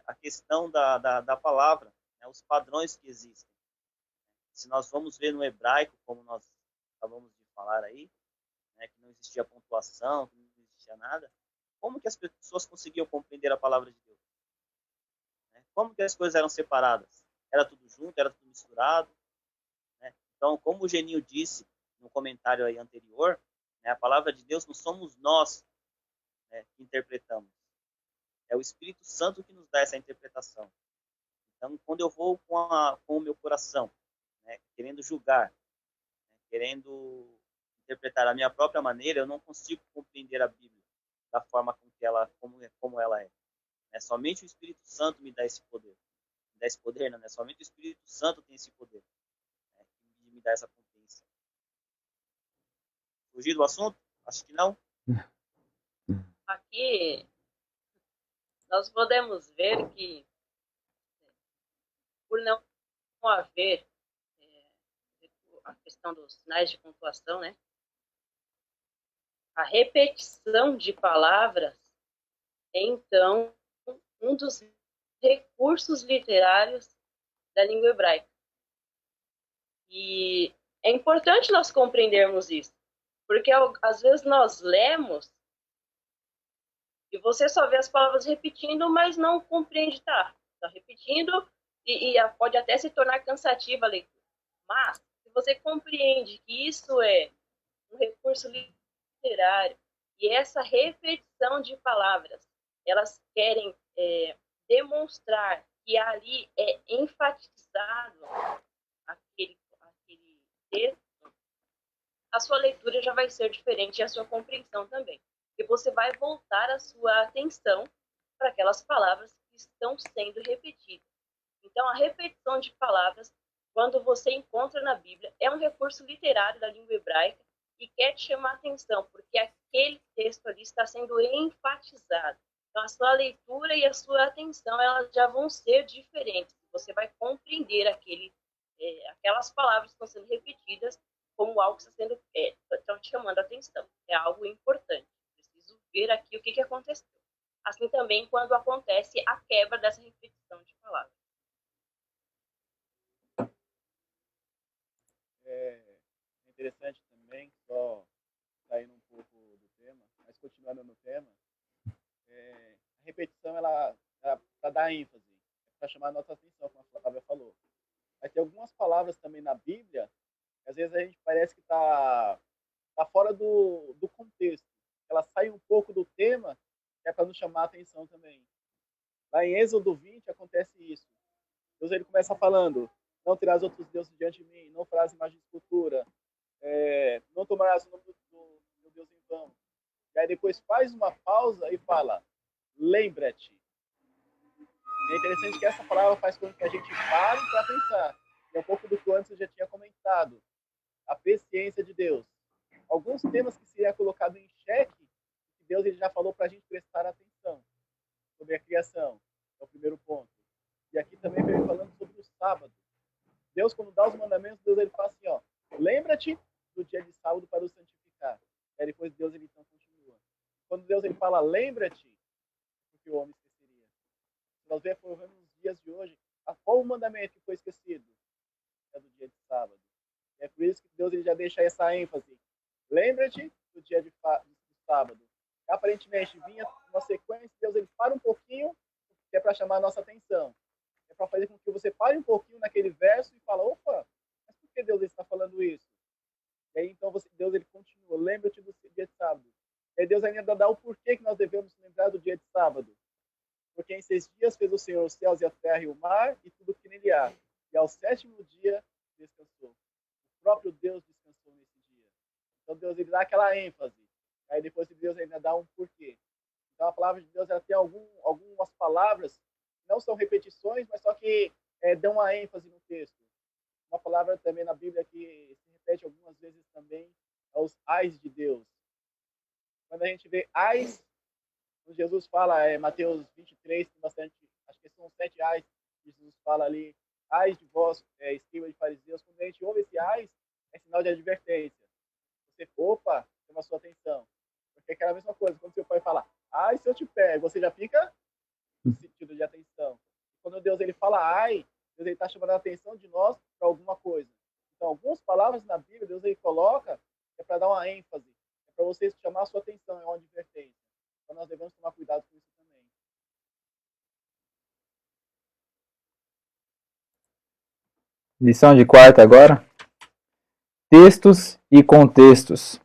a questão da palavra, né? Os padrões que existem. Se nós vamos ver no hebraico, como nós acabamos de falar aí, né? Que não existia pontuação, que não existia nada, como que as pessoas conseguiam compreender a palavra de Deus? Né? Como que as coisas eram separadas? Era tudo junto, era tudo misturado? Né? Então, como o Geninho disse no comentário aí anterior, né, a palavra de Deus não somos nós, né, que interpretamos. É o Espírito Santo que nos dá essa interpretação. Então, quando eu vou com o meu coração, né, querendo julgar, né, querendo interpretar a minha própria maneira, eu não consigo compreender a Bíblia da forma como ela é. Somente o Espírito Santo me dá esse poder. Me dá esse poder, não é? Somente o Espírito Santo tem esse poder, né, de me dar essa compreensão. Fugir do assunto? Acho que não. Aqui nós podemos ver que, por não haver a questão dos sinais de pontuação, né? A repetição de palavras é, então, um dos recursos literários da língua hebraica. E é importante nós compreendermos isso, porque às vezes nós lemos e você só vê as palavras repetindo, mas não compreende, tá repetindo, pode até se tornar cansativa a leitura. Mas, se você compreende que isso é um recurso literário e essa repetição de palavras, elas querem demonstrar que ali é enfatizado aquele texto, a sua leitura já vai ser diferente e a sua compreensão também. E você vai voltar a sua atenção para aquelas palavras que estão sendo repetidas. Então, a repetição de palavras, quando você encontra na Bíblia, é um recurso literário da língua hebraica e quer te chamar a atenção, porque aquele texto ali está sendo enfatizado. Então, a sua leitura e a sua atenção, elas já vão ser diferentes. Você vai compreender aquelas palavras que estão sendo repetidas como algo que está sendo estão te chamando a atenção. É algo importante. Preciso ver aqui o que aconteceu. Assim também quando acontece a quebra dessa repetição de palavras. É interessante também, só saindo um pouco do tema, mas continuando no tema, a repetição ela para dar ênfase, para chamar a nossa atenção, como a Flávia falou. Mas tem algumas palavras também na Bíblia que às vezes a gente parece que tá fora do contexto. Ela sai um pouco do tema, que é para nos chamar a atenção também. Lá em Êxodo 20 acontece isso. Deus ele começa falando: não terás outros deuses diante de mim, não farás imagem de escultura, não tomarás o nome do meu Deus em vão. E aí depois faz uma pausa e fala: lembra-te. É interessante que essa palavra faz com que a gente pare para pensar. E é um pouco do que antes eu já tinha comentado. A presciência de Deus. Alguns temas que seria colocado em xeque, que Deus ele já falou para a gente prestar atenção sobre a criação. É o primeiro ponto. E aqui também veio falando sobre o sábado. Deus, quando dá os mandamentos, Deus ele fala assim, ó, lembra-te do dia de sábado para o santificar. Aí depois Deus ele então continua. Quando Deus ele fala lembra-te, porque o homem esqueceria. Nós vemos nos dias de hoje, qual o mandamento que foi esquecido? É do dia de sábado. É por isso que Deus ele já deixa essa ênfase. Lembra-te do dia de sábado. Aparentemente vinha uma sequência, Deus ele para um pouquinho, que é para chamar a nossa atenção. É para fazer com que você pare um pouquinho naquele verso e fala, opa, mas por que Deus está falando isso? E aí então Deus ele continua, lembra-te do dia de sábado. E aí Deus ainda dá o porquê que nós devemos lembrar do dia de sábado. Porque em 6 dias fez o Senhor os céus e a terra e o mar e tudo que nele há. E ao 7º dia descansou. O próprio Deus descansou nesse dia. Então Deus ele dá aquela ênfase. Aí depois Deus ainda dá um porquê. Então a palavra de Deus ela tem algumas palavras que não são repetições, mas só que dão uma ênfase no texto. Uma palavra também na Bíblia que se repete algumas vezes também é os ais de Deus. Quando a gente vê ais, quando Jesus fala, Mateus 23, tem bastante, acho que são 7 ais, Jesus fala ali, ais de vós, escriba de fariseus. Quando a gente ouve esse ais, é sinal de advertência. Você, opa, chama a sua atenção. Porque é aquela mesma coisa, quando seu pai fala, ai, se eu te pego, você já fica no sentido de atenção. Quando Deus ele fala ai, Deus está chamando a atenção de nós para alguma coisa. Então, algumas palavras na Bíblia, Deus ele coloca para dar uma ênfase, para você chamar a sua atenção, é uma advertência. Então, nós devemos tomar cuidado com isso também. Lição de quarta agora. Textos e contextos.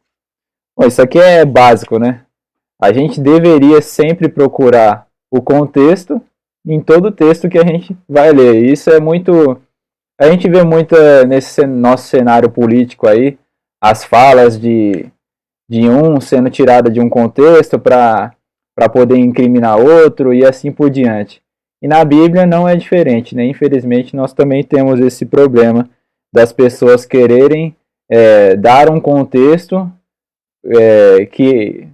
Bom, isso aqui é básico, né? A gente deveria sempre procurar o contexto em todo texto que a gente vai ler. Isso é muito... A gente vê muito nesse nosso cenário político aí, as falas de um sendo tirada de um contexto para poder incriminar outro e assim por diante. E na Bíblia não é diferente, né? Infelizmente nós também temos esse problema das pessoas quererem dar um contexto que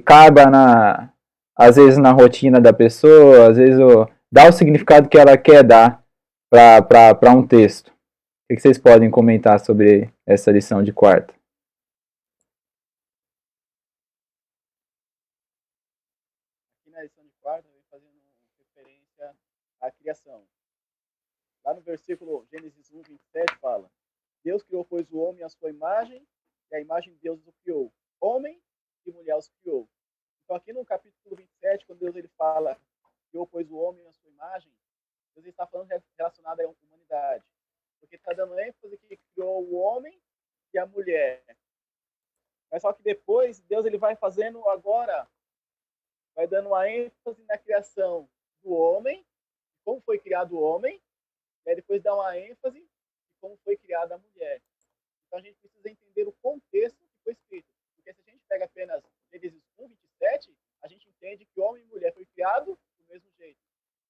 caiba às vezes na rotina da pessoa, às vezes dá o significado que ela quer dar para um texto. O que vocês podem comentar sobre essa lição de quarta? Aqui na lição de quarta, vem fazendo referência à criação. Lá no versículo Gênesis 1, 27, fala: Deus criou, pois, o homem à sua imagem, e a imagem de Deus o criou. Homem e mulher os criou. Então, aqui no capítulo 27, quando Deus ele fala, criou, pois, o homem à sua imagem, Deus está falando relacionado à humanidade. Porque está dando ênfase que criou o homem e a mulher. Mas só que depois, Deus ele vai fazendo agora, vai dando uma ênfase na criação do homem, como foi criado o homem, e aí depois dá uma ênfase em como foi criada a mulher. Então a gente precisa entender o contexto que foi escrito. Porque se a gente pega apenas Gênesis 1:27, a gente entende que homem e mulher foi criado do mesmo jeito.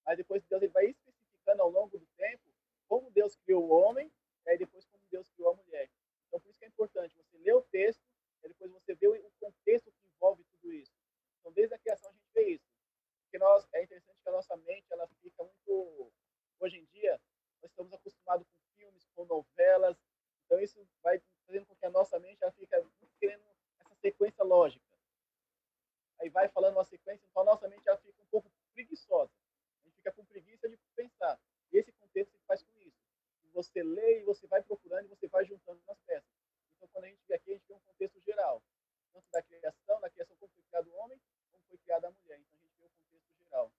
Mas depois Deus ele vai especificando ao longo do tempo como Deus criou o homem e aí depois como Deus criou a mulher. Então por isso que é importante você ler o texto e depois você ver o contexto que envolve tudo isso. Então desde a criação a gente vê isso. Porque é interessante que a nossa mente ela fica muito... Hoje em dia nós estamos acostumados com filmes, com novelas. Então isso vai fazendo com que a nossa mente ela fica muito querendo essa sequência lógica. Aí vai falando uma sequência, então a nossa mente ela fica um pouco preguiçosa. A gente fica com preguiça de pensar. E esse contexto se faz com isso. Você lê e você vai procurando e você vai juntando as peças. Então quando a gente vê aqui, a gente vê um contexto geral. Tanto da criação como foi criado o homem, como foi criada a mulher. Então a gente vê o contexto geral.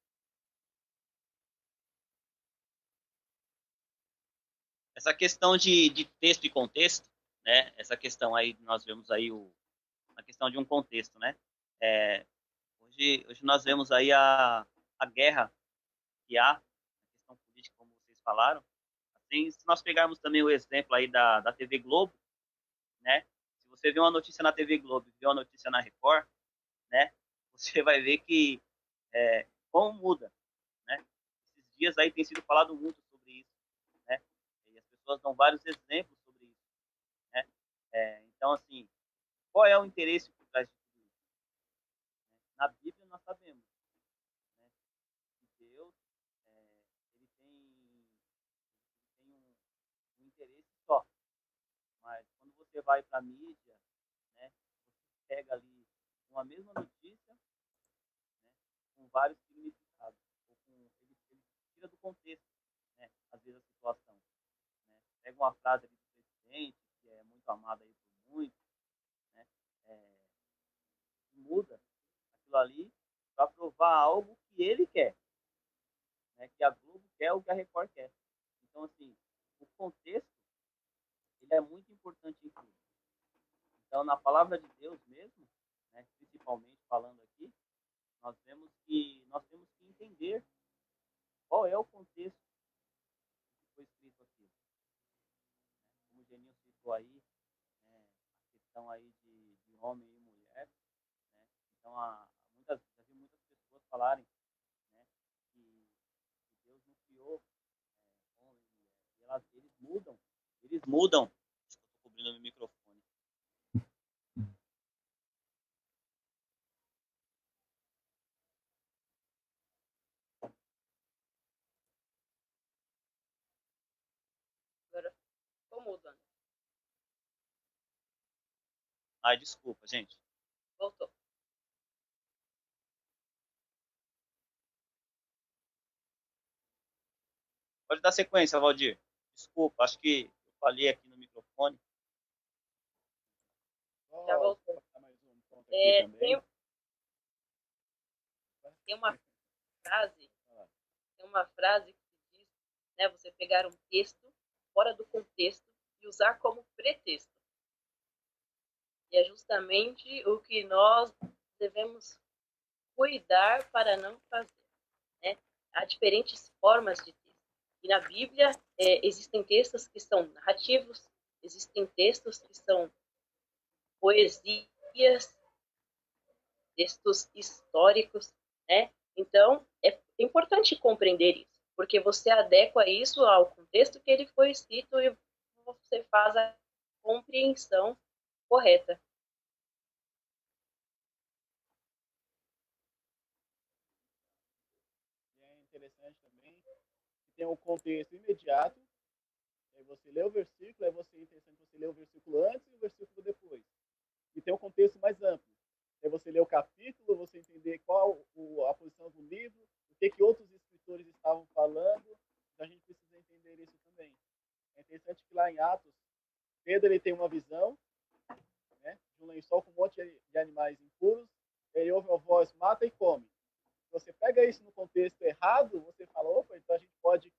Essa questão de texto e contexto, né? Essa questão aí, nós vemos aí a questão de um contexto, né? Hoje nós vemos aí a guerra que há, a questão política, como vocês falaram. Assim, se nós pegarmos também o exemplo aí da TV Globo, né? Se você vê uma notícia na TV Globo e vê uma notícia na Record, né? Você vai ver que como muda, né? Esses dias aí tem sido falado muito sobre isso, né? E as pessoas dão vários exemplos sobre isso, né? Então, assim, qual é o interesse por trás de tudo isso? Na Bíblia nós sabemos, né, que Deus ele tem um interesse só. Mas quando você vai para a mídia, né, você pega ali uma mesma notícia, né, com vários significados. Ou ele tira do contexto, né, às vezes, a situação. Né? Pega uma frase ali do presidente, que é muito amada aí por muitos, né, muda aquilo ali para provar algo que ele quer, né, que a Globo quer ou que a Record quer. Então, assim, o contexto ele é muito importante em tudo. Então, na palavra de Deus mesmo, né, principalmente falando aqui, nós vemos que nós temos que entender qual é o contexto que foi escrito aqui. Como o Geninho citou aí, né, a questão aí de homem e mulher, né? Então, já vi muitas pessoas falarem, né, que Deus não criou homem e mulher. E eles mudam. Estou cobrindo meu microfone. Agora ficou mudo, André. Ai, desculpa, gente. Voltou. Pode dar sequência, Valdir. Desculpa, acho que eu falei aqui no microfone. Já voltou. Mais um ponto aqui também. Tem uma frase que diz, né, você pegar um texto fora do contexto e usar como pretexto. E é justamente o que nós devemos cuidar para não fazer, né? Há diferentes formas de texto. E na Bíblia existem textos que são narrativos, existem textos que são poesias, textos históricos, né? Então, é importante compreender isso, porque você adequa isso ao contexto que ele foi escrito e você faz a compreensão correta. E é interessante também que tem um contexto imediato, aí você lê o versículo, aí é interessante você ler o versículo antes e o versículo depois. E tem um contexto mais amplo. Aí você lê o capítulo, você entender qual a posição do livro, o que outros escritores estavam falando, então a gente precisa entender isso também. É interessante que lá em Atos, Pedro ele tem uma visão, né, de um lençol com um monte de animais impuros, ele ouve uma voz, mata e come. Se você pega isso no contexto errado, você fala, opa, então a gente pode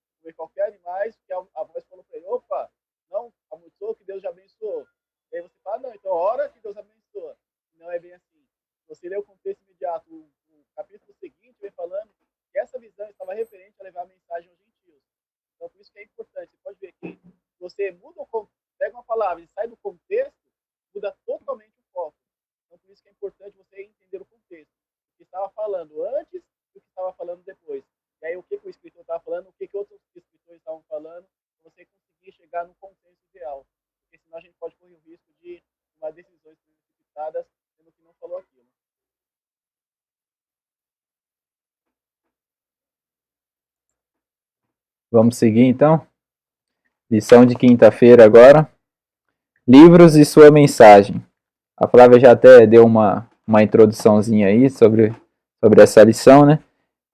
você pega uma palavra e sai do contexto, muda totalmente o foco. Então, por isso que é importante você entender o contexto. O que estava falando antes e o que estava falando depois. E aí, o que o escritor estava falando, o que outros escritores estavam falando, para você conseguir chegar no consenso ideal. Porque senão a gente pode correr o risco de tomar decisões precipitadas, sendo que não falou aquilo. Vamos seguir então? Lição de quinta-feira agora. Livros e sua mensagem. A Flávia já até deu uma introduçãozinha aí sobre essa lição, né?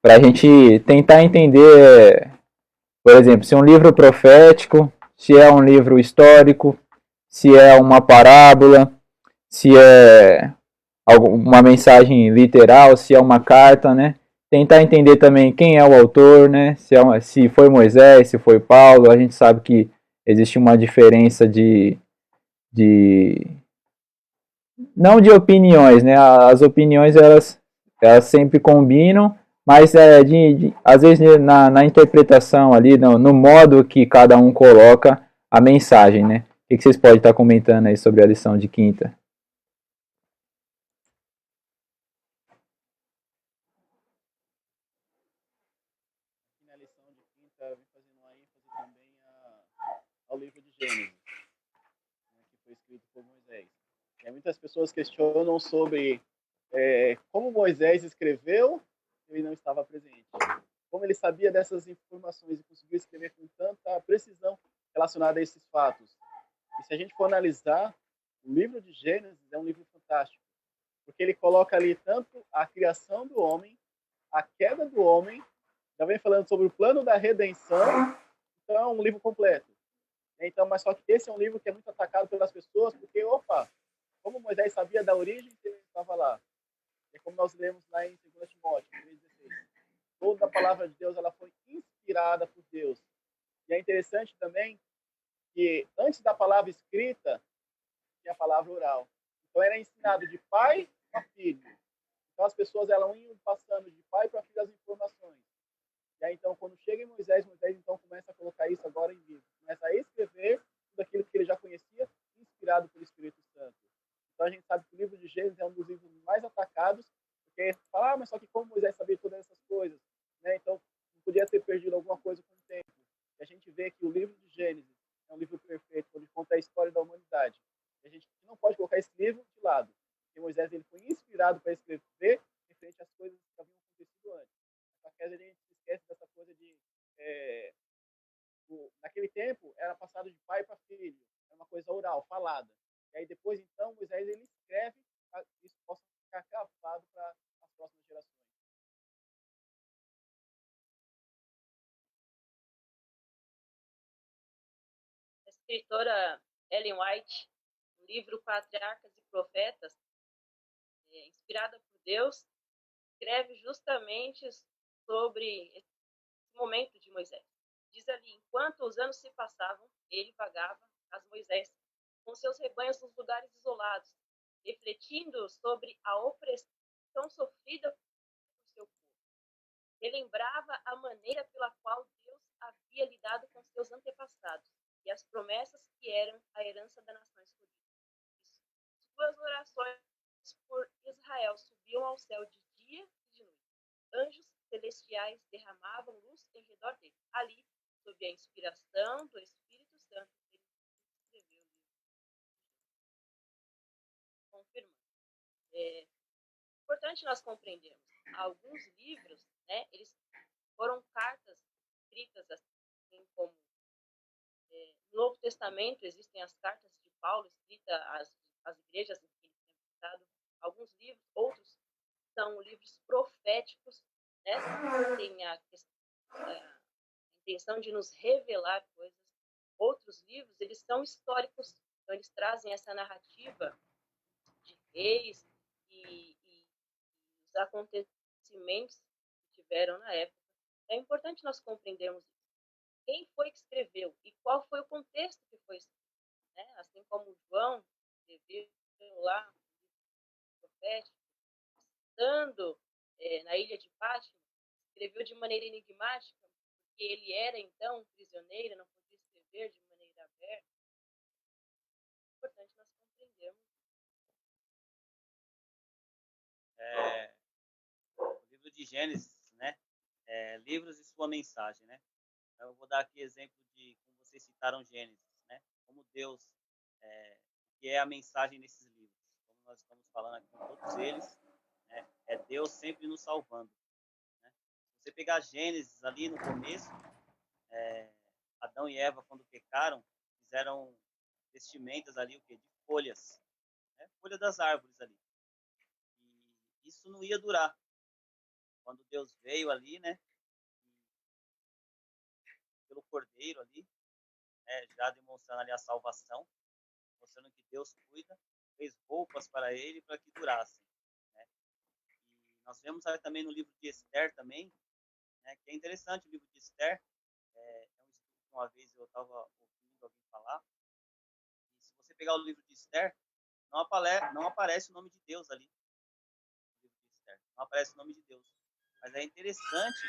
Para a gente tentar entender, por exemplo, se é um livro profético, se é um livro histórico, se é uma parábola, se é uma mensagem literal, se é uma carta, né? Tentar entender também quem é o autor, né? Se foi Moisés, se foi Paulo. A gente sabe que existe uma diferença de não de opiniões, né? As opiniões elas sempre combinam, mas às vezes na interpretação ali, no modo que cada um coloca a mensagem, né? O que vocês podem estar comentando aí sobre a lição de quinta? Na lição de quinta, eu vim fazendo uma ênfase também ao livro de Gênesis, né, que foi escrito por Moisés. E muitas pessoas questionam sobre como Moisés escreveu e ele não estava presente. Como ele sabia dessas informações e conseguiu escrever com tanta precisão relacionada a esses fatos. E se a gente for analisar, o livro de Gênesis é um livro fantástico, porque ele coloca ali tanto a criação do homem, a queda do homem, já vem falando sobre o plano da redenção, então é um livro completo. Então, mas só que esse é um livro que é muito atacado pelas pessoas, porque, como Moisés sabia da origem que ele estava lá? É como nós lemos lá em 2 Timóteo 3,16. Toda a palavra de Deus ela foi inspirada por Deus. E é interessante também que antes da palavra escrita, tinha a palavra oral. Então era ensinado de pai a filho. Então as pessoas elas iam passando de pai para filho as informações. E aí, então, quando chega em Moisés então começa a colocar isso agora em livro. Começa a escrever tudo aquilo que ele já conhecia, inspirado pelo Espírito Santo. Então a gente sabe que o livro de Gênesis é um dos livros mais atacados, porque fala, mas só que como Moisés sabia todas essas coisas, né? Então não podia ter perdido alguma coisa com o tempo. E a gente vê que o livro de Gênesis é um livro perfeito, onde conta a história da humanidade. E a gente não pode colocar esse livro de lado, porque Moisés ele foi inspirado para escrever referente às coisas que haviam acontecido antes. Só que a gente esquece dessa coisa de naquele tempo era passado de pai para filho, era uma coisa oral, falada. E aí depois então Moisés ele escreve para que isso possa ficar gravado para as próximas gerações. A escritora Ellen White, no livro Patriarcas e Profetas, inspirada por Deus, escreve justamente sobre esse momento de Moisés. Diz ali, enquanto os anos se passavam, ele vagava as Moisés com seus rebanhos nos lugares isolados, refletindo sobre a opressão sofrida por seu povo. Relembrava a maneira pela qual Deus havia lidado com seus antepassados e as promessas que eram a herança da nação escolhida. Suas orações por Israel subiam ao céu de dia e de noite. Anjos celestiais derramavam luz em redor dele. Ali, sob a inspiração do Espírito Santo, ele escreveu o livro. Confirmando. É importante nós compreendermos. Alguns livros, né, eles foram cartas escritas assim como no Novo Testamento existem as cartas de Paulo escritas às igrejas em que ele tinha visitado. Alguns livros, outros são livros proféticos, né? Tem a intenção de nos revelar coisas. Outros livros, eles são históricos, então eles trazem essa narrativa de reis e os acontecimentos que tiveram na época. É importante nós compreendermos isso. Quem foi que escreveu e qual foi o contexto que foi escrito, né? Assim como João escreveu lá profético, estando na ilha de Pátimo, escreveu de maneira enigmática, porque ele era então prisioneiro, não podia escrever de maneira aberta. é importante nós compreendermos. O livro de Gênesis, né? Livros e sua mensagem, né? Então, eu vou dar aqui exemplo de como vocês citaram Gênesis, né? Como Deus, que é a mensagem nesses livros. Como nós estamos falando aqui com todos eles, né? É Deus sempre nos salvando. Né? Se você pegar Gênesis ali no começo, Adão e Eva, quando pecaram, fizeram vestimentas ali, o quê? De folhas, né? Folha das árvores ali. E isso não ia durar. Quando Deus veio ali, né? Pelo Cordeiro ali, né? Já demonstrando ali a salvação, mostrando que Deus cuida, fez roupas para ele para que durassem. Né? E nós vemos também no livro de Esther também, né? Que é interessante o livro de Esther. É um estudo que uma vez eu estava ouvindo alguém falar. E se você pegar o livro de Esther, não aparece o nome de Deus ali. No livro de Esther. Não aparece o nome de Deus. Mas é interessante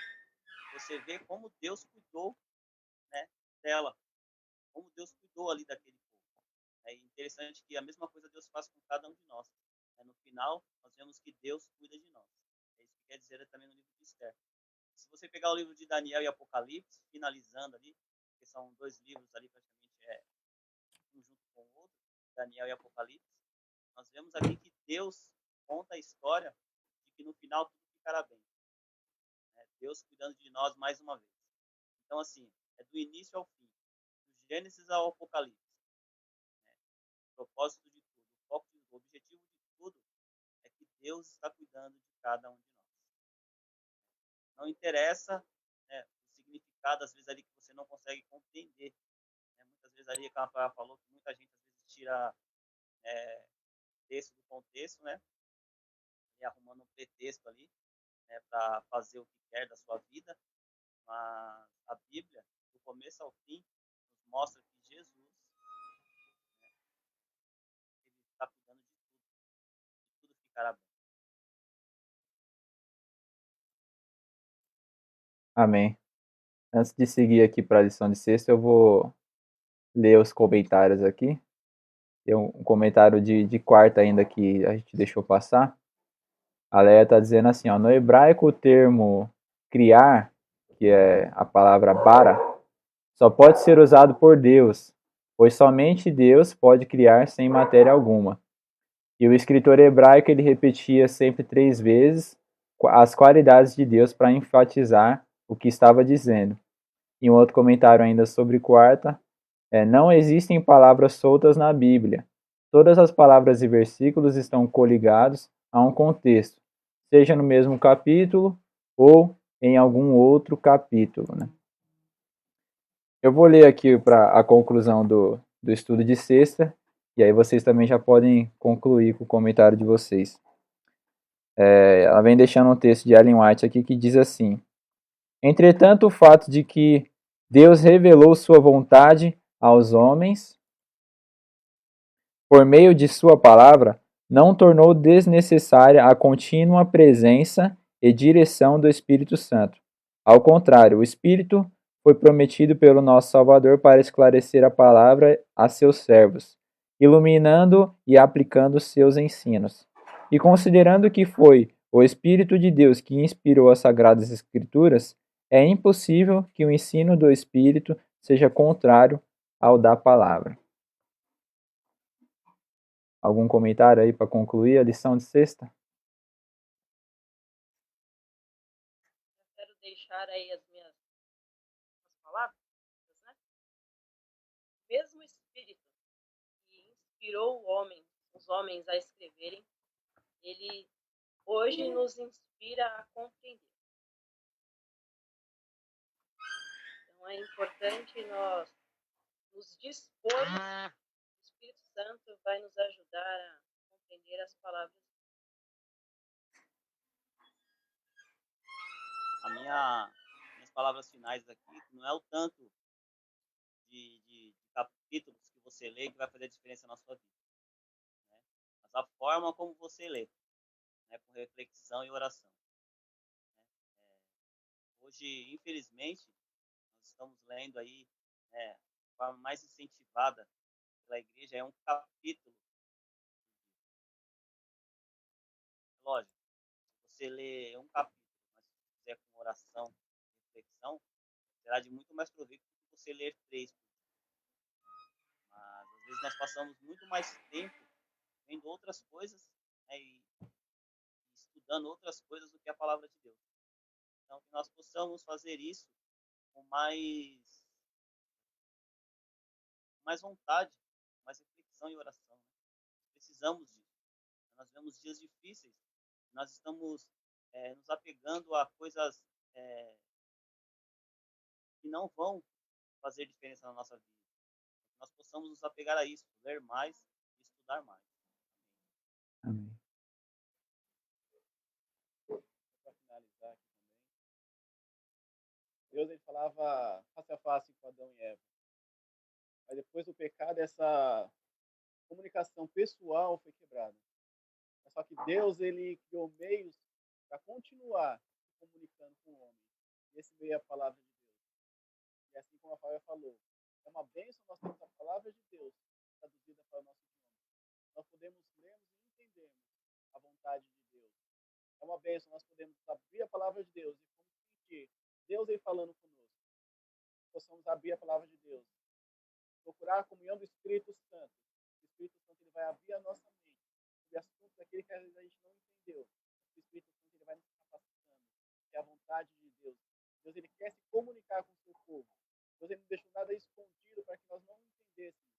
você ver como Deus cuidou, né, dela. Como Deus cuidou ali daquele povo. É interessante que a mesma coisa Deus faz com cada um de nós. No final, nós vemos que Deus cuida de nós. É isso que quer dizer também no livro de Esther. Se você pegar o livro de Daniel e Apocalipse, finalizando ali, que são dois livros ali praticamente um junto com o outro, Daniel e Apocalipse, nós vemos aqui que Deus conta a história de que no final tudo ficará bem. Né? Deus cuidando de nós mais uma vez. Então, assim, é do início ao fim, do Gênesis ao Apocalipse. O propósito de tudo, o objetivo de tudo é que Deus está cuidando de cada um de nós. Não interessa, né, o significado, às vezes, ali que você não consegue compreender. Né? Muitas vezes ali, como a Rafaela falou, que muita gente, às vezes, tira texto do contexto, né? E arrumando um pretexto ali, né, para fazer o que quer da sua vida. Mas a Bíblia, do começo ao fim, nos mostra que Jesus, né, ele está cuidando de tudo ficará bem. Amém. Antes de seguir aqui para a lição de sexta, eu vou ler os comentários aqui. Tem um comentário de quarta ainda que a gente deixou passar. A Leia está dizendo assim, ó, no hebraico o termo criar, que é a palavra bara, só pode ser usado por Deus, pois somente Deus pode criar sem matéria alguma. E o escritor hebraico ele repetia sempre 3 vezes as qualidades de Deus para enfatizar o que estava dizendo. E um outro comentário ainda sobre quarta, não existem palavras soltas na Bíblia. Todas as palavras e versículos estão coligados a um contexto, seja no mesmo capítulo ou em algum outro capítulo. Né? Eu vou ler aqui para a conclusão do estudo de sexta, e aí vocês também já podem concluir com o comentário de vocês. Ela vem deixando um texto de Ellen White aqui que diz assim: entretanto, o fato de que Deus revelou sua vontade aos homens por meio de sua palavra não tornou desnecessária a contínua presença e direção do Espírito Santo. Ao contrário, o Espírito foi prometido pelo nosso Salvador para esclarecer a palavra a seus servos, iluminando e aplicando seus ensinos. E considerando que foi o Espírito de Deus que inspirou as Sagradas Escrituras, é impossível que o ensino do Espírito seja contrário ao da palavra. Algum comentário aí para concluir a lição de sexta? Eu quero deixar aí as minhas palavras, né? O mesmo Espírito que inspirou os homens a escreverem, ele hoje nos inspira a compreender. Então é importante nós nos dispormos. O Espírito Santo vai nos ajudar a compreender as palavras. Minhas palavras finais aqui não é o tanto de capítulos que você lê que vai fazer a diferença na sua vida, né? Mas a forma como você lê, né, com reflexão e oração. Né? Hoje, infelizmente, nós estamos lendo aí, né, forma mais incentivada pela igreja é um capítulo. Lógico, você lê um capítulo, mas se fizer com oração, reflexão, será de muito mais proveito do que você ler 3. Mas às vezes nós passamos muito mais tempo vendo outras coisas, né, e estudando outras coisas do que a palavra de Deus. Então, que nós possamos fazer isso com mais vontade, mais reflexão e oração. Né? Precisamos disso. Nós vemos dias difíceis, nós estamos nos apegando a coisas que não vão fazer diferença na nossa vida. Que nós possamos nos apegar a isso, ler mais e estudar mais. Amém. Para finalizar aqui também, Deus ele falava face a face com Adão e Eva. Mas depois do pecado, essa comunicação pessoal foi quebrada. Só que Deus ele criou meios para continuar se comunicando com o homem. E esse meio é a palavra de Deus. E assim como a Fábia falou, é uma bênção nós termos a palavra de Deus traduzida para o nosso idioma. Nós podemos lermos e entendermos a vontade de Deus. É uma bênção nós podemos abrir a palavra de Deus e como sentir Deus aí falando conosco. Possamos abrir a palavra de Deus. Procurar a comunhão do Espírito Santo. O Espírito Santo ele vai abrir a nossa mente sobre assuntos daquele que às vezes a gente não entendeu. O Espírito Santo ele vai nos capacitando. É a vontade de Deus. Deus ele quer se comunicar com o seu povo. Deus ele não deixou nada escondido para que nós não entendêssemos.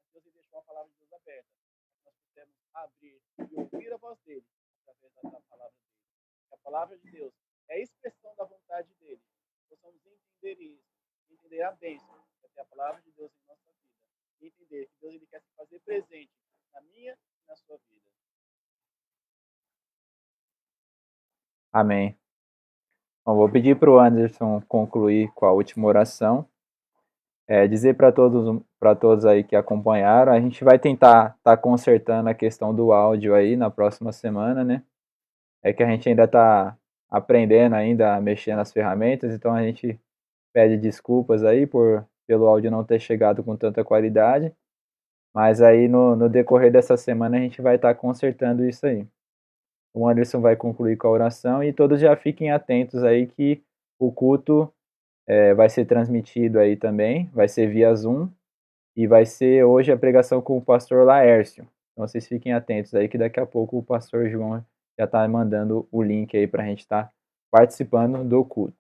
Mas Deus ele deixou a palavra de Deus aberta para que nós pudéssemos abrir e ouvir a voz dele através da palavra dele. A palavra de Deus é a expressão da vontade dele. Possamos entender isso, entender a bênção, que é a palavra de Deus em nossa vida. E entender que Deus ele quer se fazer presente na minha e na sua vida. Amém. Bom, vou pedir para o Anderson concluir com a última oração. Dizer para todos aí que acompanharam, a gente vai tentar estar consertando a questão do áudio aí na próxima semana, né? É que a gente ainda está aprendendo ainda a mexer nas ferramentas, então a gente pede desculpas aí pelo áudio não ter chegado com tanta qualidade, mas aí no decorrer dessa semana a gente vai estar consertando isso aí. O Anderson vai concluir com a oração e todos já fiquem atentos aí que o culto vai ser transmitido aí também, vai ser via Zoom e vai ser hoje a pregação com o pastor Laércio. Então vocês fiquem atentos aí que daqui a pouco o pastor João já está mandando o link aí para a gente estar participando do culto.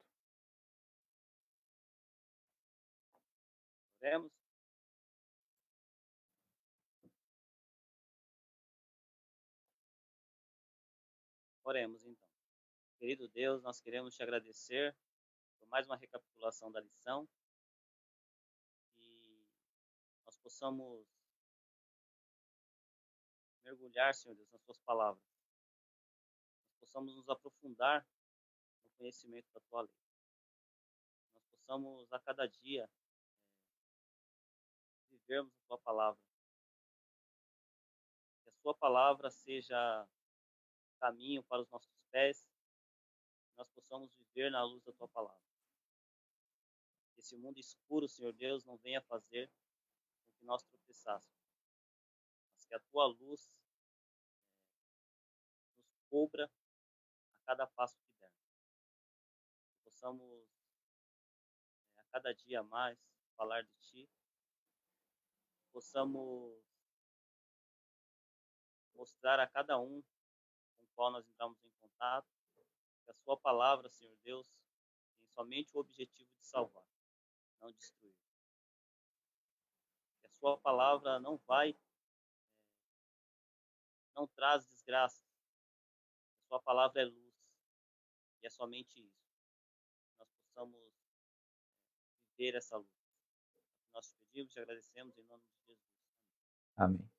Oremos. Oremos então. Querido Deus, nós queremos te agradecer por mais uma recapitulação da lição e nós possamos mergulhar, Senhor Deus, nas tuas palavras. Nós possamos nos aprofundar no conhecimento da tua lei. Nós possamos a cada dia vivermos a tua palavra. Que a sua palavra seja caminho para os nossos pés, que nós possamos viver na luz da tua palavra. Que esse mundo escuro, Senhor Deus, não venha fazer com que nós tropeçássemos, mas que a tua luz nos cubra a cada passo que der. Que possamos a cada dia mais falar de ti, possamos mostrar a cada um com o qual nós entramos em contato que a sua palavra, Senhor Deus, tem somente o objetivo de salvar, não destruir. Que a sua palavra não traz desgraça. A sua palavra é luz. E é somente isso. Que nós possamos viver essa luz. Nós te pedimos e agradecemos em nome de Jesus. Amém.